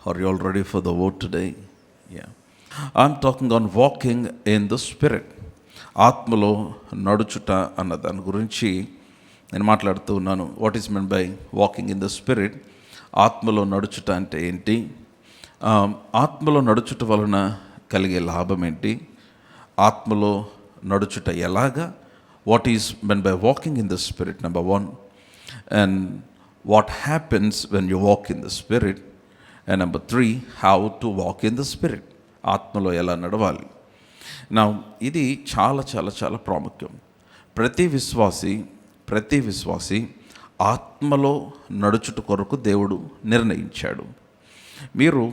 Are you all ready for the word today? Yeah. I'm talking on walking in the Spirit. ఆత్మలో నడుచుట అన్న దాని గురించి నేను మాట్లాడుతూ ఉన్నాను. What is mean by walking in the spirit? ఆత్మలో నడుచుట అంటే ఏంటి? ఆత్మలో నడుచుట వలన కలిగే లాభం ఏంటి? ఆత్మలో నడుచుట ఎలాగా? What is mean by walking in the spirit, number 1. And what happens when you walk in the spirit. And number 3, how to walk in the spirit. ఆత్మలో ఎలా నడవాలి? నా ఇది చాలా చాలా చాలా ప్రాముఖ్యం. ప్రతి విశ్వాసి ఆత్మలో నడుచుట కొరకు దేవుడు నిర్ణయించాడు. మీరు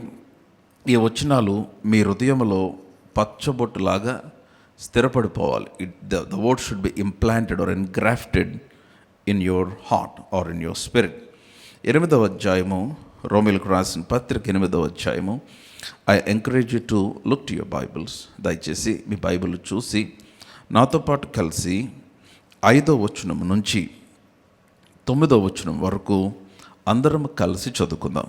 ఈ వచనాలు మీ హృదయంలో పచ్చబొట్టులాగా స్థిరపడిపోవాలి. The word should be implanted or engrafted in your heart or in your spirit. 8వ అధ్యాయము, రోమీయులకు రాసిన పత్రిక 8వ అధ్యాయము. I encourage you to look to your Bibles. దయచేసి మీ బైబిల్ చూసి నాతో పాటు కలిసి 5వ వచనం నుంచి 9వ వచనం వరకు అందరం కలిసి చదువుకుందాం.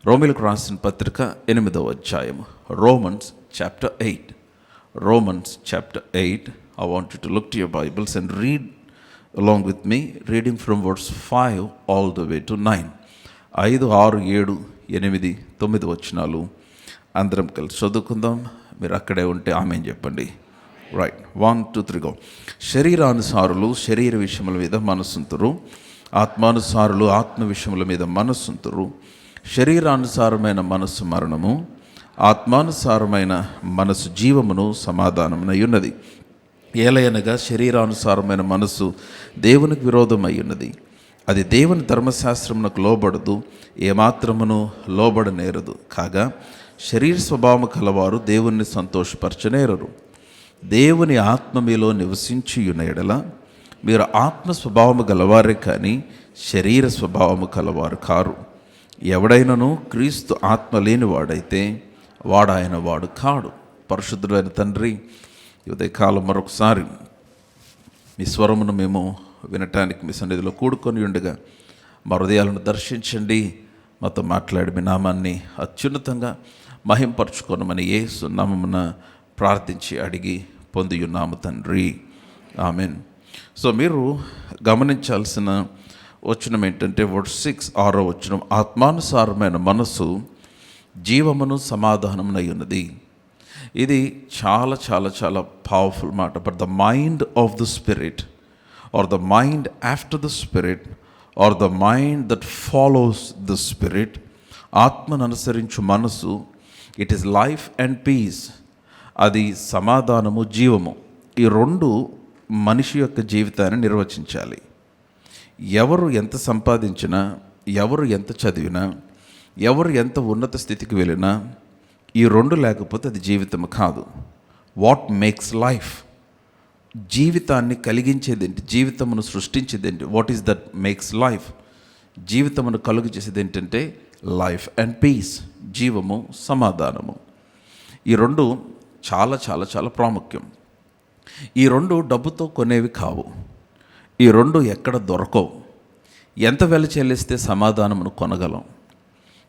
రోమీయులకు రాసిన పత్రిక 8వ అధ్యాయం, Romans chapter 8. Romans chapter 8. I want you to look to your Bibles and read along with me, reading from verse 5 all the way to 9. 5, 6, 7, 8, 9 వచనాలు అందరం కలిసి చదువుకుందాం. మీరు అక్కడే ఉంటే ఆమేన్ చెప్పండి. Right, 1, 2, 3 go. శరీరానుసారులు శరీర విషయముల మీద మనసుంతురు, ఆత్మానుసారులు ఆత్మ విషయముల మీద మనసుంతురు. శరీరానుసారమైన మనస్సు మరణము, ఆత్మానుసారమైన మనసు జీవమును సమాధానమునై ఉన్నది. ఏలయనగా శరీరానుసారమైన మనసు దేవునికి విరోధమై ఉన్నది. అది దేవుని ధర్మశాస్త్రమునకు లోబడదు, ఏమాత్రమును లోబడనేరదు. కాగా శరీర స్వభావము కలవారు దేవుణ్ణి సంతోషపరచనేరరు. దేవుని ఆత్మ మీలో నివసించియున్న ఎడల మీరు ఆత్మ స్వభావము గలవారే కానీ శరీర స్వభావము కలవారు కారు. ఎవడైనను క్రీస్తు ఆత్మ లేనివాడైతే వాడాయన వాడు కాడు. పరిశుద్ధుడైన తండ్రి, ఉదయకాలం మరొకసారి మీ స్వరమును మేము వినటానికి మీ సన్నిధిలో కూడుకొని ఉండగా మా హృదయాలను దర్శించండి, మాతో మాట్లాడి మీ నామాన్ని అత్యున్నతంగా మహింపరచుకోనమని యేసు నామమున ప్రార్థించి అడిగి పొందియున్నాము తండ్రి, ఆమెన్. సో మీరు గమనించాల్సిన వచనం ఏంటంటే వర్స్ 6, 6వ వచనం, ఆత్మానుసారమైన మనసు జీవమును సమాధానమునై ఉన్నది. ఇది చాలా చాలా చాలా పవర్ఫుల్ మాట. But the mind of the spirit or the mind after the spirit or the mind that follows the spirit, ఆత్మను అనుసరించు మనసు, it is life and peace. అది సమాధానము, జీవము. ఈ రెండు మనిషి యొక్క జీవితాన్ని నిర్వచించాలి. ఎవరు ఎంత సంపాదించినా, ఎవరు ఎంత చదివినా, ఎవరు ఎంత ఉన్నత స్థితికి వెళ్ళినా ఈ రెండు లేకపోతే అది జీవితం కాదు. What makes life? జీవితాన్ని కలిగించేదేంటి? జీవితమును సృష్టించేదేంటి? What is that makes life? జీవితమును కలుగు చేసేది ఏంటంటే లైఫ్ అండ్ పీస్, జీవము, సమాధానము. ఈ రెండు చాలా చాలా చాలా ప్రాముఖ్యం. ఈ రెండు డబ్బుతో కొనేవి కావు. ఈ రెండు ఎక్కడ దొరకవు. ఎంత వెల చెల్లిస్తే సమాధానమును కొనగలం,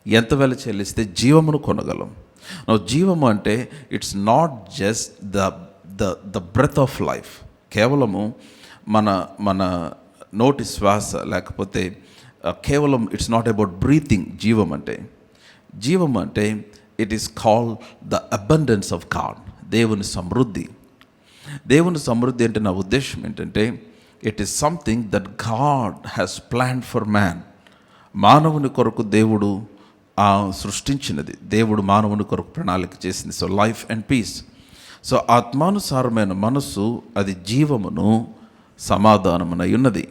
ఎంత వెల చెల్లిస్తే జీవమును కొనగలం. జీవము అంటే it's not just the breath of life. కేవలము మన నోటి శ్వాస, లేకపోతే కేవలం ఇట్స్ నాట్ అబౌట్ బ్రీతింగ్. జీవం అంటే it is called the abundance of God, దేవుని సమృద్ధి. దేవుని సమృద్ధి అంటే నా ఉద్దేశం ఏంటంటే it is something that God has planned for man. మానవుని కొరకు దేవుడు సృష్టించినది, దేవుడు మానవుని కొరకు ప్రణాళిక చేసింది. So life and peace. So ఆత్మానుసారమైన మనస్సు అది జీవమును సమాధానమునై ఉన్నది.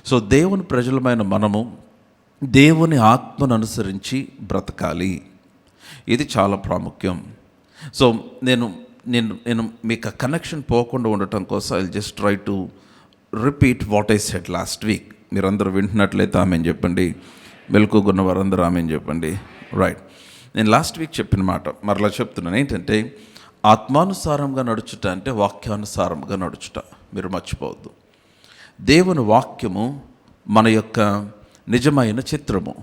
సో దేవుని ప్రజలమైన మనము దేవుని ఆత్మను అనుసరించి బ్రతకాలి. ఇది చాలా ప్రాముఖ్యం. సో నేను మీకు కనెక్షన్ పోకుండా ఉండటం కోసం I just try to repeat what I said last week. మీరందరూ వింటున్నట్లయితే ఆమెన్ చెప్పండి, మెలకుగున్న వారందరూ ఆమెన్ చెప్పండి. రైట్, నేను లాస్ట్ వీక్ చెప్పిన మాట మరలా చెప్తున్నాను. ఏంటంటే ఆత్మానుసారంగా నడుచుట అంటే వాక్యానుసారంగా నడుచుట. మీరు మర్చిపోవద్దు. దేవుని వాక్యము మన యొక్క నిజమైన చిత్రము.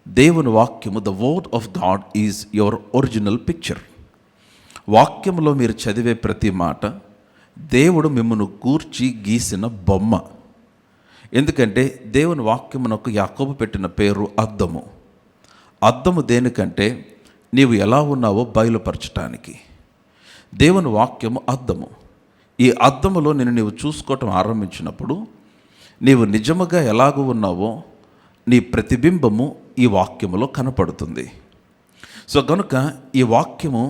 దేవుని వాక్యము, the word of God is your original picture. వాక్యంలో మీరు చదివే ప్రతి మాట దేవుడు మిమ్మల్ని గూర్చి గీసిన బొమ్మ. ఎందుకంటే దేవుని వాక్యమునకు యాకోబు పెట్టిన పేరు అద్దము. అద్దము దేనికంటే నీవు ఎలా ఉన్నావో బయలుపరచటానికి. దేవుని వాక్యము అద్దము. ఈ అద్దములో నీవు చూసుకోవటం ఆరంభించినప్పుడు నీవు నిజముగా ఎలాగూ ఉన్నావో నీ ప్రతిబింబము ఈ వాక్యములో కనపడుతుంది. సో కనుక ఈ వాక్యము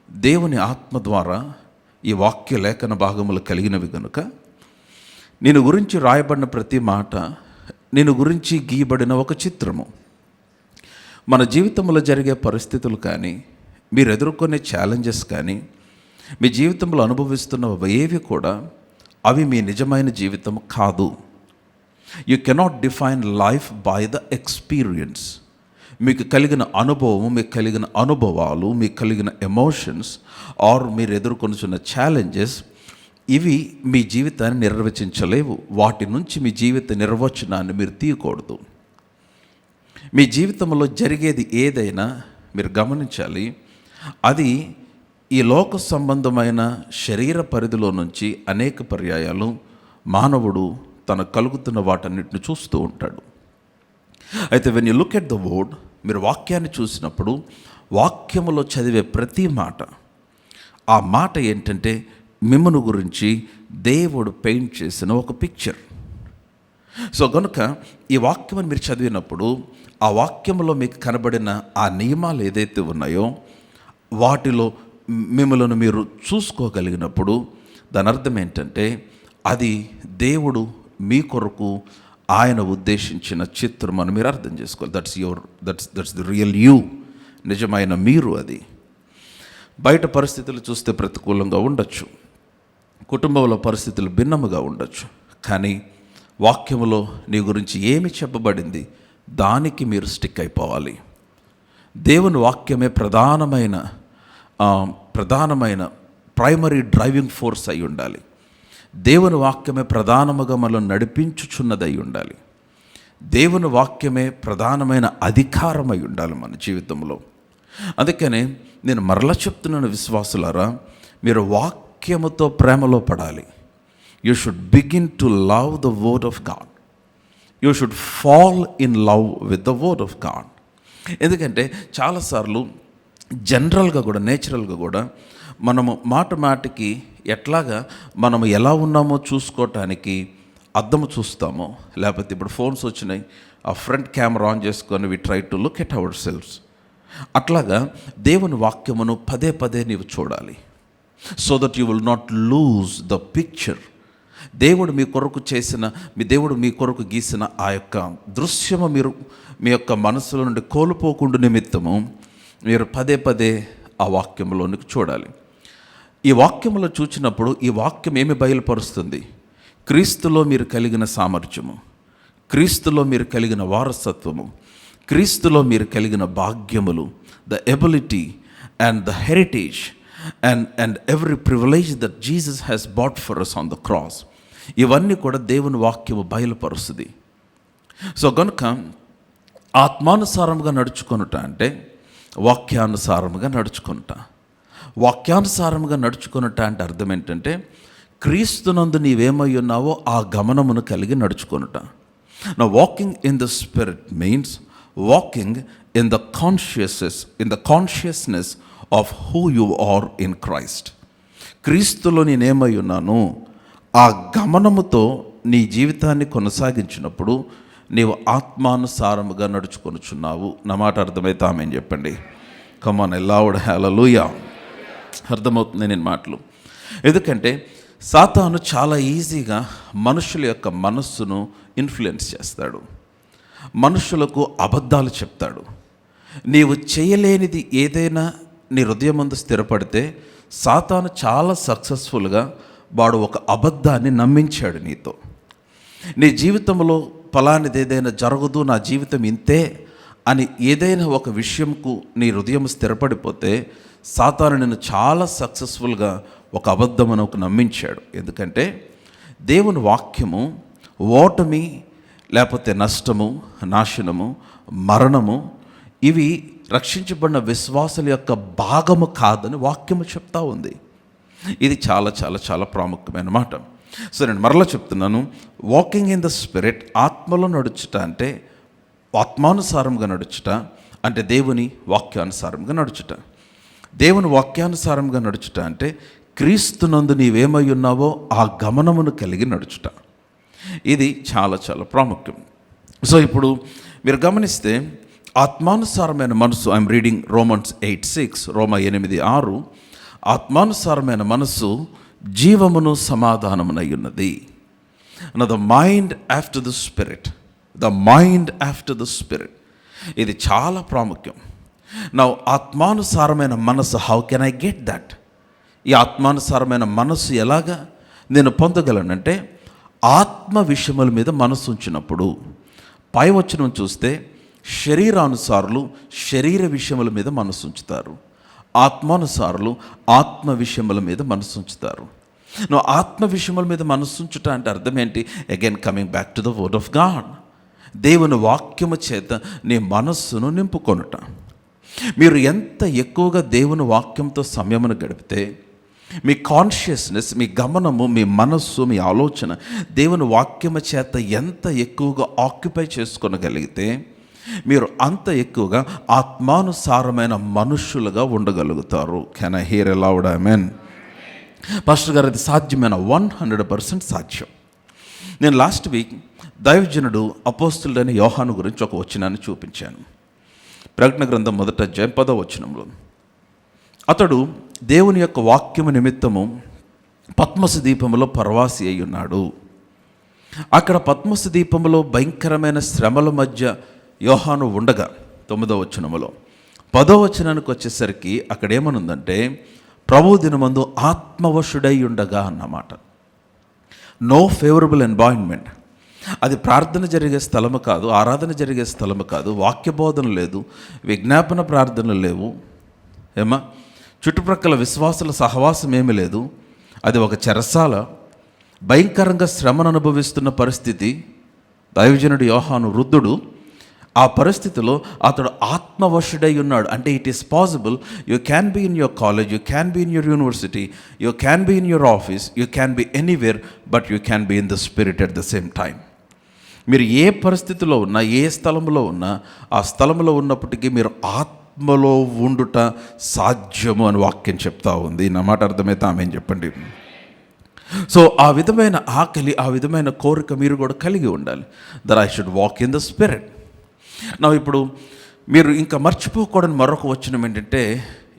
దేవుని ఆత్మ ద్వారా ఈ వాక్య లేఖన భాగములు కలిగినవి కనుక నేను గురించి రాయబడిన ప్రతి మాట నేను గురించి గీయబడిన ఒక చిత్రము. మన జీవితంలో జరిగే పరిస్థితులు కానీ, మీరు ఎదుర్కొనే ఛాలెంజెస్ కానీ, మీ జీవితంలో అనుభవిస్తున్న ఏవి కూడా అవి మీ నిజమైన జీవితం కాదు. You cannot define life by the experience. మీకు కలిగిన అనుభవము, మీకు కలిగిన అనుభవాలు, మీకు కలిగిన ఎమోషన్స్ ఆర్ మీరు ఎదుర్కొనుచున్న ఛాలెంజెస్ ఇవి మీ జీవితాన్ని నిర్వచించలేవు. వాటి నుంచి మీ జీవిత నిర్వచనాన్ని మీరు తీయకూడదు. మీ జీవితంలో జరిగేది ఏదైనా మీరు గమనించాలి, అది ఈ లోక సంబంధమైన శరీర పరిధిలో నుంచి అనేక పర్యాయాలు మానవుడు తన కలుగుతున్న వాటన్నిటిని చూస్తూ ఉంటాడు. అయితే when you look at the word, మీరు వాక్యాన్ని చూసినప్పుడు వాక్యములో చదివే ప్రతి మాట, ఆ మాట ఏంటంటే మిమ్మల్ని గురించి దేవుడు పెయింట్ చేసిన ఒక పిక్చర్. సో కనుక ఈ వాక్యమని మీరు చదివినప్పుడు ఆ వాక్యంలో మీకు కనబడిన ఆ నియమాలు ఏదైతే ఉన్నాయో వాటిలో మిమ్మల్ని మీరు చూసుకోగలిగినప్పుడు దాని అర్థం ఏంటంటే అది దేవుడు మీ కొరకు ఆయన ఉద్దేశించిన చిత్రం అని మీరు అర్థం చేసుకోవాలి. దట్స్ ది రియల్ యూ, నిజమైన మీరు. అది బయట పరిస్థితులు చూస్తే ప్రతికూలంగా ఉండొచ్చు, కుటుంబంలో పరిస్థితులు భిన్నముగా ఉండొచ్చు, కానీ వాక్యములో నీ గురించి ఏమి చెప్పబడింది దానికి మీరు స్టిక్ అయిపోవాలి. దేవుని వాక్యమే ప్రధానమైన ప్రైమరీ డ్రైవింగ్ ఫోర్స్ అయి ఉండాలి. దేవుని వాక్యమే ప్రధానముగా మనల్ని నడిపించుచున్నది అయి ఉండాలి. దేవుని వాక్యమే ప్రధానమైన అధికారం అయి ఉండాలి మన జీవితంలో. అందుకనే నేను మరలా చెప్తున్నాను, విశ్వాసులారా, మీరు వాక్యముతో ప్రేమలో పడాలి. You should begin to love the word of God. You should fall in love with the word of God. ఎందుకంటే చాలాసార్లు జనరల్గా కూడా, నేచురల్గా కూడా మనము మాటికి ఎట్లాగా మనము ఎలా ఉన్నామో చూసుకోవటానికి అద్దము చూస్తామో, లేకపోతే ఇప్పుడు ఫోన్స్ వచ్చినాయి, ఆ ఫ్రంట్ కెమెరా ఆన్ చేసుకొని we try to look at ourselves. అట్లాగా దేవుని వాక్యమును పదే పదే నీవు చూడాలి, so that you will not lose the picture. దేవుడు మీ కొరకు గీసిన ఆ యొక్క దృశ్యము మీరు మీ యొక్క మనసులో నుండి కోల్పోకుండా నిమిత్తము మీరు పదే పదే ఆ వాక్యంలోనికి చూడాలి. ఈ వాక్యంలో చూచినప్పుడు ఈ వాక్యం ఏమి బయలుపరుస్తుంది? క్రీస్తులో మీరు కలిగిన సామర్థ్యము, క్రీస్తులో మీరు కలిగిన వారసత్వము, క్రీస్తులో మీరు కలిగిన భాగ్యములు, the ability and the heritage and every privilege that Jesus has bought for us on the cross. ఇవన్నీ కూడా దేవుని వాక్యము బయలుపరుస్తుంది. సో కనుక ఆత్మానుసారముగా నడుచుకొనుట అంటే వాక్యానుసారముగా నడుచుకొనుట. వాక్యానుసారముగా నడుచుకొనుట అంటే అర్థం ఏంటంటే క్రీస్తునందు నీవేమై ఉన్నావో ఆ గమనమును కలిగి నడుచుకొనుట. Now walking in the spirit means walking in the consciousness of who you are in Christ. క్రీస్తులో నేనేమై ఉన్నాను ఆ గమనముతో నీ జీవితాన్ని కొనసాగించినప్పుడు నీవు ఆత్మానుసారముగా నడుచుకొనుచున్నావు. నా మాట అర్థమైతే ఆమేన్ చెప్పండి. కమాన్ లౌడ్ హల్లెలూయా. అర్థమవుతుంది నేను మాటలు. ఎందుకంటే సాతాను చాలా ఈజీగా మనుషుల యొక్క మనస్సును ఇన్ఫ్లుయెన్స్ చేస్తాడు, మనుషులకు అబద్ధాలు చెప్తాడు. నీవు చేయలేనిది ఏదైనా నీ హృదయం ముందు స్థిరపడితే సాతాను చాలా సక్సెస్ఫుల్గా వాడు ఒక అబద్ధాన్ని నమ్మించాడు నీతో. నీ జీవితంలో ఫలానిది ఏదైనా జరగదు, నా జీవితం ఇంతే అని ఏదైనా ఒక విషయంకు నీ హృదయం స్థిరపడిపోతే సాతాను నిన్ను చాలా సక్సెస్ఫుల్గా ఒక అబద్ధమును ఒక నమ్మించాడు. ఎందుకంటే దేవుని వాక్యము ఓటమి లేకపోతే నష్టము, నాశనము, మరణము ఇవి రక్షించబడిన విశ్వాసుల యొక్క భాగము కాదని వాక్యము చెప్తా ఉంది. ఇది చాలా చాలా చాలా ప్రాముఖ్యమైన మాట. సో నేను మరలా చెప్తున్నాను, వాకింగ్ ఇన్ ద స్పిరిట్, ఆత్మలో నడుచుట అంటే ఆత్మానుసారంగా నడుచుట, అంటే దేవుని వాక్యానుసారంగా నడుచుట. దేవుని వాక్యానుసారంగా నడుచుట అంటే క్రీస్తునందు నీవేమై ఉన్నావో ఆ గమనమును కలిగి నడుచుట. ఇది చాలా చాలా ప్రాముఖ్యం. సో ఇప్పుడు మీరు గమనిస్తే ఆత్మానుసారమైన మనసు, ఐఎమ్ రీడింగ్ Romans 8:6, రోమా 8:6, ఆత్మానుసారమైన మనసు జీవమును సమాధానమునై ఉన్నది. The mind after the spirit, the mind after the spirit. ఇది చాలా ప్రాముఖ్యం. నా ఆత్మానుసారమైన మనసు, how can I get that? ఈ ఆత్మానుసారమైన మనసు ఎలాగా నేను పొందగలనంటే, ఆత్మ విషయముల మీద మనసు ఉంచినప్పుడు. పై వచనం చూస్తే శరీరానుసారులు శరీర విషయముల మీద మనసు ఉంచుతారు, ఆత్మానుసారులు ఆత్మ విషయముల మీద మనసు ఉంచుతారు. నువ్వు ఆత్మ విషయముల మీద మనసు ఉంచుట అంటే అర్థం ఏంటి? Again coming back to the word of God. దేవుని వాక్యము చేత నీ మనస్సును నింపుకొనుట. మీరు ఎంత ఎక్కువగా దేవుని వాక్యంతో సమయమును గడిపితే, మీ కాన్షియస్నెస్, మీ గమనము, మీ మనస్సు, మీ ఆలోచన దేవుని వాక్యము చేత ఎంత ఎక్కువగా ఆక్యుపై చేసుకొనగలిగితే, మీరు అంత ఎక్కువగా ఆత్మానుసారమైన మనుష్యులుగా ఉండగలుగుతారు. Can I here a loud amen? Pastor గారు, అది సాధ్యమైన 100% సాధ్యం. నేను లాస్ట్ వీక్ దైవజనుడు అపోస్తులుడైన యోహాను గురించి ఒక వచనాన్ని చూపించాను. ప్రకటన గ్రంథం 1వ అధ్యాయం 10వ వచనంలో, అతడు దేవుని యొక్క వాక్యము నిమిత్తము పద్మసు దీపములో పరవాసి అయి ఉన్నాడు. అక్కడ పద్మసు దీపములో భయంకరమైన శ్రమల మధ్య యోహాను ఉండగా 9వ వచనములో, 10వ వచనానికి వచ్చేసరికి అక్కడ ఏమనుందంటే, ప్రభు దినమందు ఆత్మవశుడై ఉండగా అన్నమాట. No favourable environment. అది ప్రార్థన జరిగే స్థలము కాదు, ఆరాధన జరిగే స్థలము కాదు, వాక్యబోధన లేదు, విజ్ఞాపన ప్రార్థనలు లేవు, ఏమా చుట్టుప్రక్కల విశ్వాసుల సహవాసం ఏమీ లేదు. అది ఒక చెరసాల. భయంకరంగా శ్రమను అనుభవిస్తున్న పరిస్థితి. దైవజనుడు యోహాను వృద్ధుడు. ఆ పరిస్థితిలో అతడు ఆత్మవశుడై ఉన్నాడు. అంటే it is possible. You can be in your college, you can be in your university, you can be in your office, you can be anywhere, but you can be in the spirit at the same time. మీరు ఏ పరిస్థితిలో ఉన్నా, ఏ స్థలంలో ఉన్నా, ఆ స్థలంలో ఉన్నప్పటికీ మీరు ఆత్మలో ఉండుట సాధ్యము అని వాక్యం చెప్తా ఉంది. నా మాట అర్థమైతే ఆమె చెప్పండి. సో ఆ విధమైన ఆకలి, ఆ విధమైన కోరిక మీరు కూడా కలిగి ఉండాలి. That I should walk in the spirit. నా ఇప్పుడు మీరు ఇంకా మర్చిపోకూడని మరొక వచనం ఏంటంటే,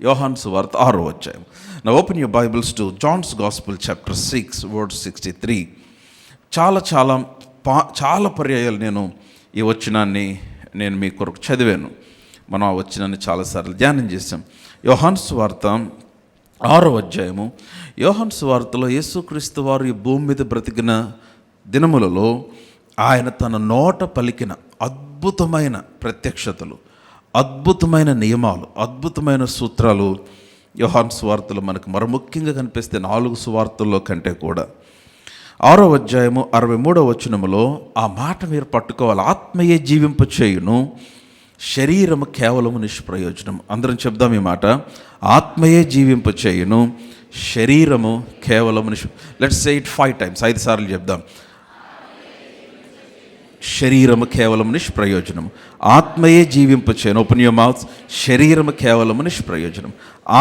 యోహాను సువార్త 6వ అధ్యాయం. నా open your Bibles to John's gospel chapter 6 verse 63. చాలా పర్యాయాలు నేను ఈ వచనాన్ని మీ కొరకు చదివాను. మనం ఆ వచనాన్ని చాలాసార్లు ధ్యానం చేసాం. యోహాను సువార్త 6వ అధ్యాయము. యోహాను సువార్తలో యేసుక్రీస్తు వారు ఈ భూమి మీద బ్రతికిన దినములలో ఆయన తన నోట పలికిన అద్భుతమైన ప్రత్యక్షతలు, అద్భుతమైన నియమాలు, అద్భుతమైన సూత్రాలు యోహాను సువార్తలో మనకు మరో ముఖ్యంగా కనిపిస్తే 4 సువార్తల్లో కంటే కూడా. 6వ అధ్యాయము 63వ వచనములో ఆ మాట మీరు పట్టుకోవాలి. ఆత్మయే జీవింప చేయును, శరీరము కేవలము నిష్ప్రయోజనం. అందరం చెప్దాం ఈ మాట. ఆత్మయే జీవింప చేయును, శరీరము కేవలము లెట్స్ సే ఇట్ 5 times, 5 సార్లు చెప్దాం. శరీరము కేవలము నిష్ప్రయోజనము, ఆత్మయే జీవింప చేయను. Open your mouth. శరీరము కేవలము నిష్ప్రయోజనం,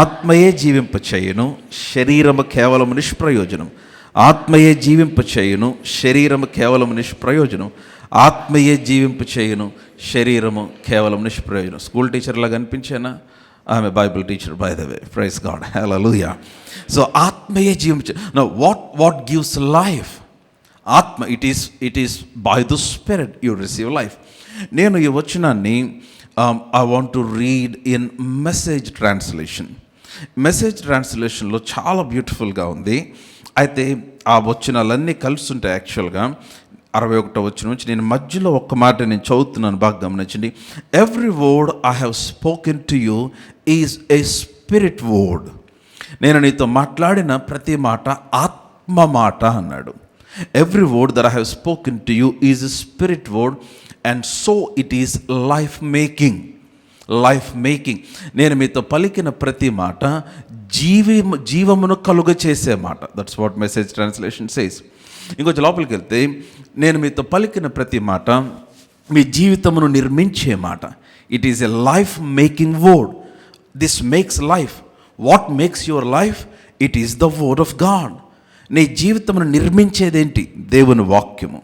ఆత్మయే జీవింప చేయను, శరీరము కేవలము నిష్ప్రయోజనం, ఆత్మయే జీవింప చేయును, శరీరము కేవలము నిష్ప్రయోజనం, ఆత్మయే జీవింప చేయును, శరీరము కేవలం నిష్ప్రయోజనం. స్కూల్ టీచర్లాగా అనిపించానా? ఆమె Bible teacher, by the way. Praise God, hallelujah. So ఆత్మయే జీవింప. Now what gives life? ఆత్మ. It is by the spirit you receive life. నేను ఈ వచనాన్ని I want to read in message translation. Message ట్రాన్స్లేషన్లో చాలా బ్యూటిఫుల్గా ఉంది. అయితే ఆ వచనాలన్నీ కలిసి ఉంటాయి. యాక్చువల్గా 61వ వచనం నుంచి నేను మధ్యలో ఒక్క మాట నేను చదువుతున్నాను, బాగా గమనించండి. Every word I have spoken to you is a spirit word. నేను నీతో మాట్లాడిన ప్రతి మాట ఆత్మ మాట అన్నాడు. Every word that I have spoken to you is a spirit word and so it is life making. Life making. నేను మీతో పలికిన ప్రతి మాట జీవమును కలుగ చేసే మాట. That's what message translation says. ఇంకొంచెం లోపలికి వెళ్తే, నేను మీతో పలికిన ప్రతి మాట మీ జీవితమును నిర్మించే మాట. It is a life making word. This makes life. What makes your life? It is the word of God. నీ జీవితమును నిర్మించేదేంటి? దేవుని వాక్యము.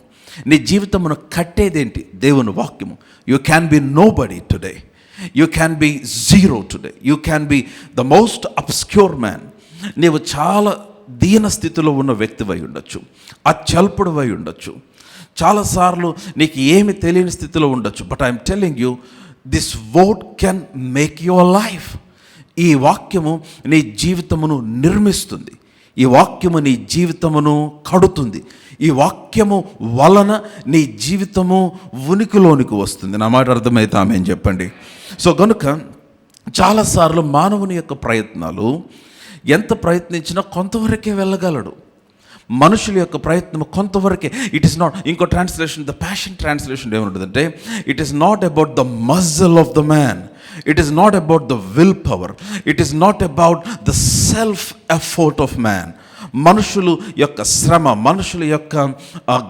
నీ జీవితమును కట్టేదేంటి? దేవుని వాక్యము. You can be nobody today. You can be zero today. You can be the most obscure man. నీవు చాలా దీన స్థితిలో ఉన్న వ్యక్తివై ఉండొచ్చు, అత్యల్పుడువై ఉండొచ్చు, చాలాసార్లు నీకు ఏమి తెలియని స్థితిలో ఉండొచ్చు. But I'm telling you, this word can make your life. ఈ వాక్యము నీ జీవితమును నిర్మిస్తుంది. ఈ వాక్యము నీ జీవితమును కడుతుంది. ఈ వాక్యము వలన నీ జీవితము ఉనికిలోనికి వస్తుంది. నా మాట అర్థమైతే ఆమెన్ చెప్పండి. సో కనుక చాలాసార్లు మానవుని యొక్క ప్రయత్నాలు ఎంత ప్రయత్నించినా కొంతవరకే వెళ్ళగలడు. మనుషుల యొక్క ప్రయత్నం కొంతవరకే. ఇట్ ఈస్ నాట్, ఇంకో ట్రాన్స్లేషన్, ద ప్యాషన్ ట్రాన్స్లేషన్ ఏముంటుందంటే, it is not about the muscle of the man, it is not about the will power, it is not about the self effort of man. మనుషులు యొక్క శ్రమ, మనుషుల యొక్క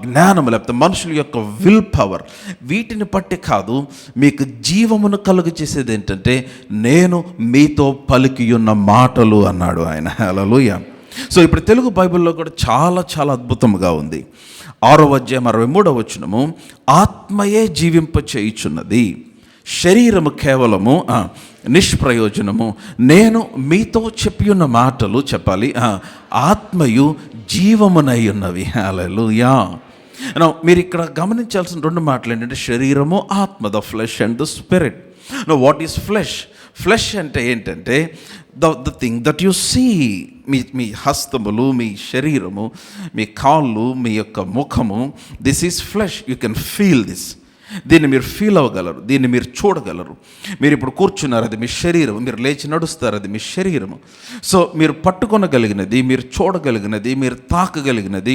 జ్ఞానం, లేకపోతే మనుషుల యొక్క విల్ పవర్, వీటిని బట్టి కాదు. మీకు జీవమును కలుగు చేసేది ఏంటంటే, నేను మీతో పలికియున్న మాటలు అన్నాడు ఆయన. హల్లెలూయా. సో ఇప్పుడు తెలుగు బైబిల్లో కూడా చాలా చాలా అద్భుతంగా ఉంది. 6వ అధ్యాయం 63వ వచనము, ఆత్మయే జీవింప చేయుచున్నది, శరీరము కేవలము నిష్ప్రయోజనము. నేను మీతో చెప్పియున్న మాటలు చెప్పాలి, ఆత్మయు జీవమునై ఉన్నవి. హల్లెలూయా. మీరు ఇక్కడ గమనించాల్సిన 2 మాటలు ఏంటంటే, శరీరము, ఆత్మ, the flesh and the spirit. What is flesh? Flesh అంటే ఏంటంటే, the thing that you see. మీ హస్తములు, మీ శరీరము, మీ కాళ్ళు, మీ యొక్క ముఖము, this is flesh. You can feel this. దీన్ని మీరు ఫీల్ అవ్వగలరు, దీన్ని మీరు చూడగలరు. మీరు ఇప్పుడు కూర్చున్నారు, అది మీ శరీరం. మీరు లేచి నడుస్తారు, అది మీ శరీరము. సో మీరు పట్టుకొనగలిగినది, మీరు చూడగలిగినది, మీరు తాకగలిగినది,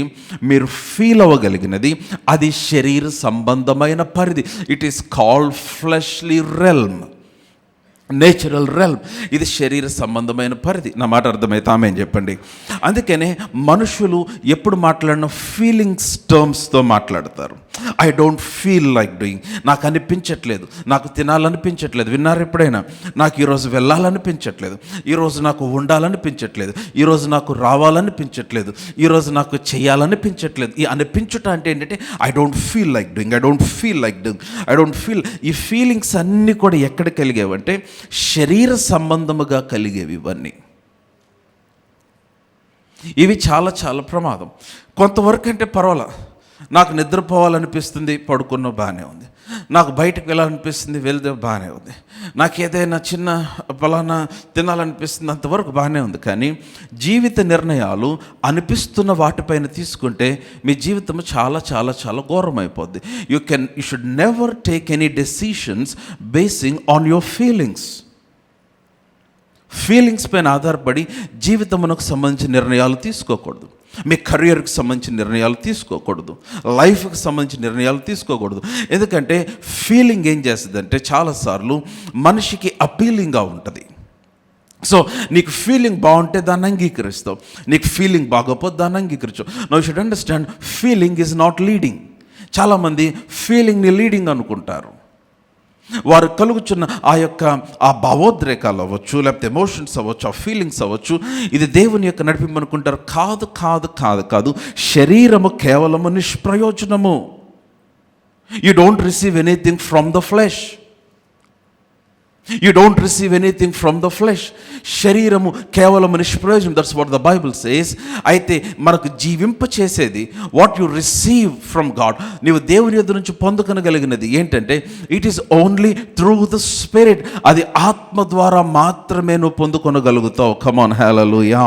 మీరు ఫీల్ అవ్వగలిగినది, అది శరీర సంబంధమైన పరిధి. It is called fleshly realm, natural realm. ఇది శరీర సంబంధమైన పరిధి. నా మాట అర్థమైతే ఆమె చెప్పండి. అందుకనే మనుషులు ఎప్పుడు మాట్లాడిన ఫీలింగ్స్ టర్మ్స్తో మాట్లాడతారు. I don't feel like doing. నాకు అనిపించట్లేదు, నాకు తినాలనిపించట్లేదు. విన్నారు ఎప్పుడైనా? నాకు ఈరోజు వెళ్ళాలనిపించట్లేదు, ఈరోజు నాకు ఉండాలనిపించట్లేదు, ఈరోజు నాకు రావాలనిపించట్లేదు, ఈరోజు నాకు చేయాలనిపించట్లేదు. ఈ అనిపించుట అంటే ఏంటంటే, I don't feel like doing, I don't feel like doing, I don't feel. ఈ ఫీలింగ్స్ అన్నీ కూడా ఎక్కడ కలిగేవంటే శరీర సంబంధముగా కలిగేవి. ఇవన్నీ ఇవి చాలా చాలా ప్రమాదం. కొంతవరకు అంటే పర్వాలా, నాకు నిద్రపోవాలనిపిస్తుంది, పడుకున్న బాగానే ఉంది. నాకు బయటకు వెళ్ళాలనిపిస్తుంది, వెళ్తే బాగానే ఉంది. నాకు ఏదైనా చిన్న ఫలానా తినాలనిపిస్తుంది, అంతవరకు బాగానే ఉంది. కానీ జీవిత నిర్ణయాలు అనిపిస్తున్న వాటిపైన తీసుకుంటే మీ జీవితం చాలా చాలా చాలా ఘోరమైపోద్ది. You should never take any decisions basing on your feelings. Feelings పైన ఆధారపడి జీవితమునకు సంబంధించిన నిర్ణయాలు తీసుకోకూడదు. మీ కెరియర్కి సంబంధించిన నిర్ణయాలు తీసుకోకూడదు. లైఫ్కి సంబంధించిన నిర్ణయాలు తీసుకోకూడదు. ఎందుకంటే ఫీలింగ్ ఏం చేస్తుందంటే, చాలాసార్లు మనిషికి అపీలింగ్గా ఉంటుంది. సో నీకు ఫీలింగ్ బాగుంటే దాన్ని అంగీకరిస్తావు, నీకు ఫీలింగ్ బాగోపోతే దాన్ని అంగీకరించవు. Now you should understand, feeling is not leading. చాలామంది ఫీలింగ్ని లీడింగ్ అనుకుంటారు. వారు కలుగుచున్న ఆ భావోద్రేకాలు అవ్వచ్చు, లేకపోతే ఎమోషన్స్ అవ్వచ్చు, ఆ ఫీలింగ్స్ అవ్వచ్చు, ఇది దేవుని యొక్క నడిపింపనుకుంటారు. కాదు కాదు కాదు కాదు. శరీరము కేవలము నిష్ప్రయోజనము. You don't receive anything from the flesh. You don't receive anything from the flesh. శరీరము కేవలం నిష్ప్రయోజనం. That's what the Bible says. అయితే మనకు జీవింప చేసేది, what you receive from God, నీవు దేవుని యొద్ద నుంచి పొందుకొనగలిగినది ఏంటంటే, it is only through the spirit. అది ఆత్మ ద్వారా మాత్రమే నువ్వు పొందుకొనగలుగుతావు. Come on, hallelujah.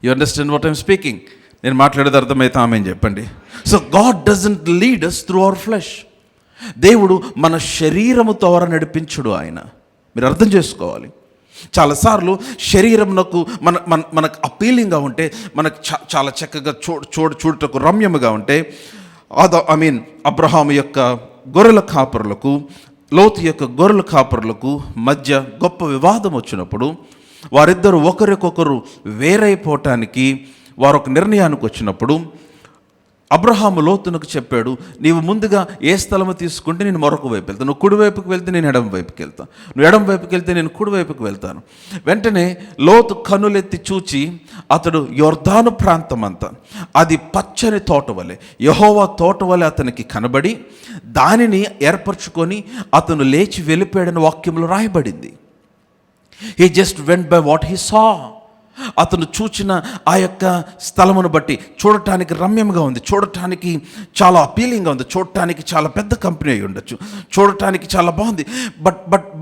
You understand what I'm speaking? నేను మాట్లాడేది అర్థమైతే ఆమె చెప్పండి. So God doesn't lead us through our flesh. దేవుడు మన శరీరము ద్వారా నడిపించుడు ఆయన. మీరు అర్థం చేసుకోవాలి. చాలాసార్లు శరీరమునకు మనకు అపీలింగ్గా ఉంటే, మనకు చాలా చక్కగా చూడటకు రమ్యముగా ఉంటే, అబ్రహాము యొక్క గొర్రెల కాపరులకు లోతు యొక్క గొర్రెల కాపరులకు మధ్య గొప్ప వివాదం వచ్చినప్పుడు వారిద్దరూ ఒకరికొకరు వేరైపోవటానికి వారు ఒక నిర్ణయానికి వచ్చినప్పుడు అబ్రహాము లోతునకు చెప్పాడు, నీవు ముందుగా ఏ స్థలము తీసుకుంటే నేను మరొక వైపు వెళ్తాను, నువ్వు కుడివైపుకి వెళ్తే నేను ఎడమ వైపుకి వెళ్తాను, నువ్వు ఎడమ వైపుకి వెళ్తే నేను కుడివైపుకి వెళ్తాను. వెంటనే లోతు కన్నులెత్తి చూచి అతడు యొర్దాను ప్రాంతం అంతా అది పచ్చని తోట వలె, యెహోవా తోట వలె అతనికి కనబడి దానిని ఏర్పరచుకొని అతను లేచి వెళ్ళిపోయాడని వాక్యంలో రాయబడింది. He just went by what he saw. అతను చూచిన ఆ యొక్క స్థలమును బట్టి చూడటానికి రమ్యంగా ఉంది, చూడటానికి చాలా అపీలింగ్గా ఉంది, చూడటానికి చాలా పెద్ద కంపెనీ అయి ఉండొచ్చు, చూడటానికి చాలా బాగుంది.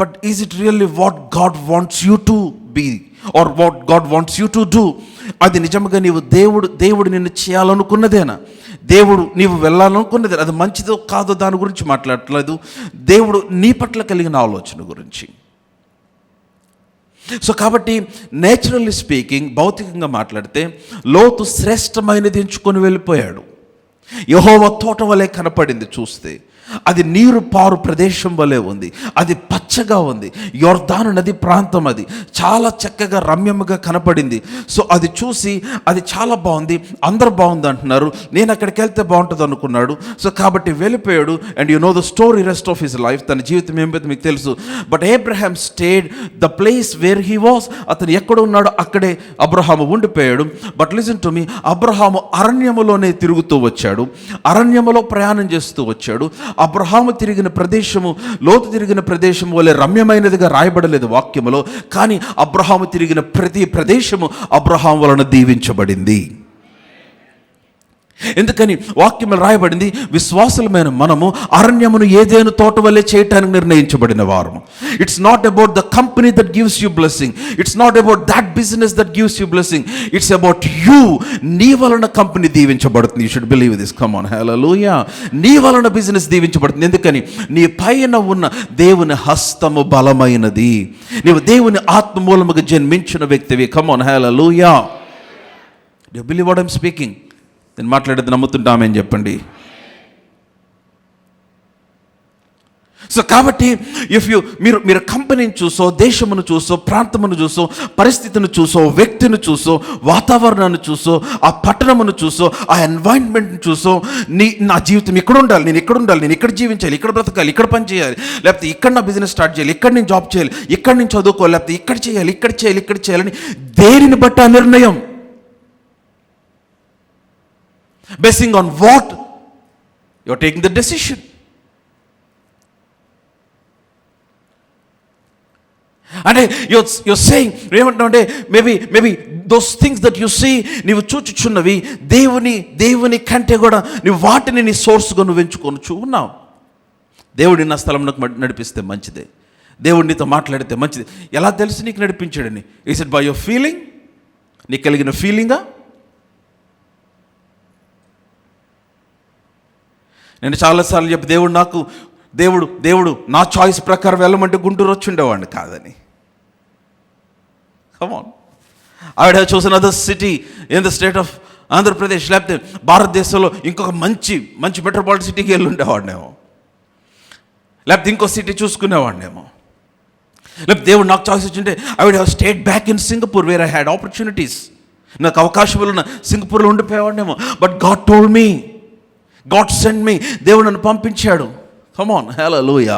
But is it really what God wants you to be or what God wants you to do? అది నిజంగా నీవు దేవుడు నిన్ను చేయాలనుకున్నదేనా? దేవుడు నీవు వెళ్ళాలనుకున్నది అది మంచిదో కాదో దాని గురించి మాట్లాడట్లేదు, దేవుడు నీ పట్ల కలిగిన ఆలోచన గురించి. సో కాబట్టి నేచురల్లీ స్పీకింగ్, భౌతికంగా మాట్లాడితే లోతు శ్రేష్టమైనది ఎంచుకొని వెళ్ళిపోయాడు. యెహోవా తోట వలె కనపడింది చూస్తే, అది నీరు పారు ప్రదేశం వలె ఉంది, అది పచ్చగా ఉంది, యొర్దాను నది ప్రాంతం, అది చాలా చక్కగా రమ్యముగా కనపడింది. సో అది చూసి అది చాలా బాగుంది, అందరు బాగుంది అంటున్నారు, నేను అక్కడికి వెళ్తే బాగుంటుంది అనుకున్నాడు. సో కాబట్టి వెళ్ళిపోయాడు. And you know the story rest of his life, తన జీవితం ఏమైతే మీకు తెలుసు. But Abraham stayed the place where he was. అతను ఎక్కడ ఉన్నాడో అక్కడే అబ్రహాము ఉండిపోయాడు. బట్ లిసన్ టు మీ, అబ్రహాము అరణ్యములోనే తిరుగుతూ వచ్చాడు, అరణ్యములో ప్రయాణం చేస్తూ వచ్చాడు. అబ్రహాము తిరిగిన ప్రదేశము లోతు తిరిగిన ప్రదేశము వలె రమ్యమైనదిగా రాయబడలేదు వాక్యములో, కానీ అబ్రహాము తిరిగిన ప్రతి ప్రదేశము అబ్రహాము వలన దీవించబడింది. ఎందుకని వాక్యములు రాయబడింది, విశ్వాసులమైన మనము అరణ్యమును ఏదేను తోట వల్లే చేయటానికి నిర్ణయించబడిన వారము. It's not about the company that gives you blessing, it's not about that business that gives you blessing, it's about you. నీ వలన కంపెనీ దీవించబడుతుంది. You should believe this. Come on, hallelujah. నీ వలన బిజినెస్ దీవించబడుతుంది. ఎందుకని? నీ పైన ఉన్న దేవుని హస్తము బలమైనది, నీవు దేవుని ఆత్మ మూలముగా జన్మించిన వ్యక్తివి. Come on, hallelujah. Do you believe what I am speaking? నేను మాట్లాడేది నమ్ముతుంటామని చెప్పండి. సో కాబట్టి మీరు కంపెనీని చూసో, దేశమును చూసో, ప్రాంతమును చూసో, పరిస్థితిని చూసో, వ్యక్తిని చూసో, వాతావరణాన్ని చూసో, ఆ పట్టణమును చూసో, ఆ ఎన్వైరన్మెంట్ని చూసో, నా జీవితం ఇక్కడ ఉండాలి, నేను ఇక్కడ ఉండాలి, నేను ఇక్కడ జీవించాలి, ఇక్కడ బ్రతకాలి, ఇక్కడ పని చేయాలి, లేకపోతే ఇక్కడ నా బిజినెస్ స్టార్ట్ చేయాలి, ఇక్కడ నేను జాబ్ చేయాలి, ఇక్కడ నేను చదువుకోవాలి, లేకపోతే ఇక్కడ చేయాలి, ఇక్కడ చేయాలి, ఇక్కడ చేయాలని దేనిని బట్టి ఆ నిర్ణయం? Basing on what you're taking the decision. అంటే you're saying, ఏమంటున్నావు అంటే maybe those things that you see, నీవు చూచుచున్నవి దేవుని కంటే కూడా నువ్వు వాటిని నీ సోర్స్గా నువ్వు ఎంచుకొనుచు ఉన్నావు. దేవుడి నా స్థలంలోకి నడిపిస్తే మంచిదే, దేవుడు నీతో మాట్లాడితే మంచిది. ఎలా తెలుసు నీకు నడిపించాడని? Is it by your feeling? నీకు కలిగిన ఫీలింగా? నేను చాలాసార్లు చెప్పి దేవుడు నా చాయిస్ ప్రకారం వెళ్ళమంటే గుంటూరు వచ్చి ఉండేవాడిని కాదని. Come on, I would have chosen other city in the state of Andhra Pradesh, లేకపోతే భారతదేశంలో ఇంకొక మంచి మెట్రోపాలిటన్ సిటీకి వెళ్ళి ఉండేవాడినేమో, లేకపోతే ఇంకో సిటీ చూసుకునేవాడినేమో. లేకపోతే దేవుడు నాకు చాయిస్ వచ్చింటే I would have stayed back in Singapore where I had opportunities. నాకు అవకాశం ఉన్న సింగపూర్లో ఉండిపోయేవాడినేమో. But God told me, God send me, దేవుడు నన్ను పంపించాడు. Come on, hallelujah.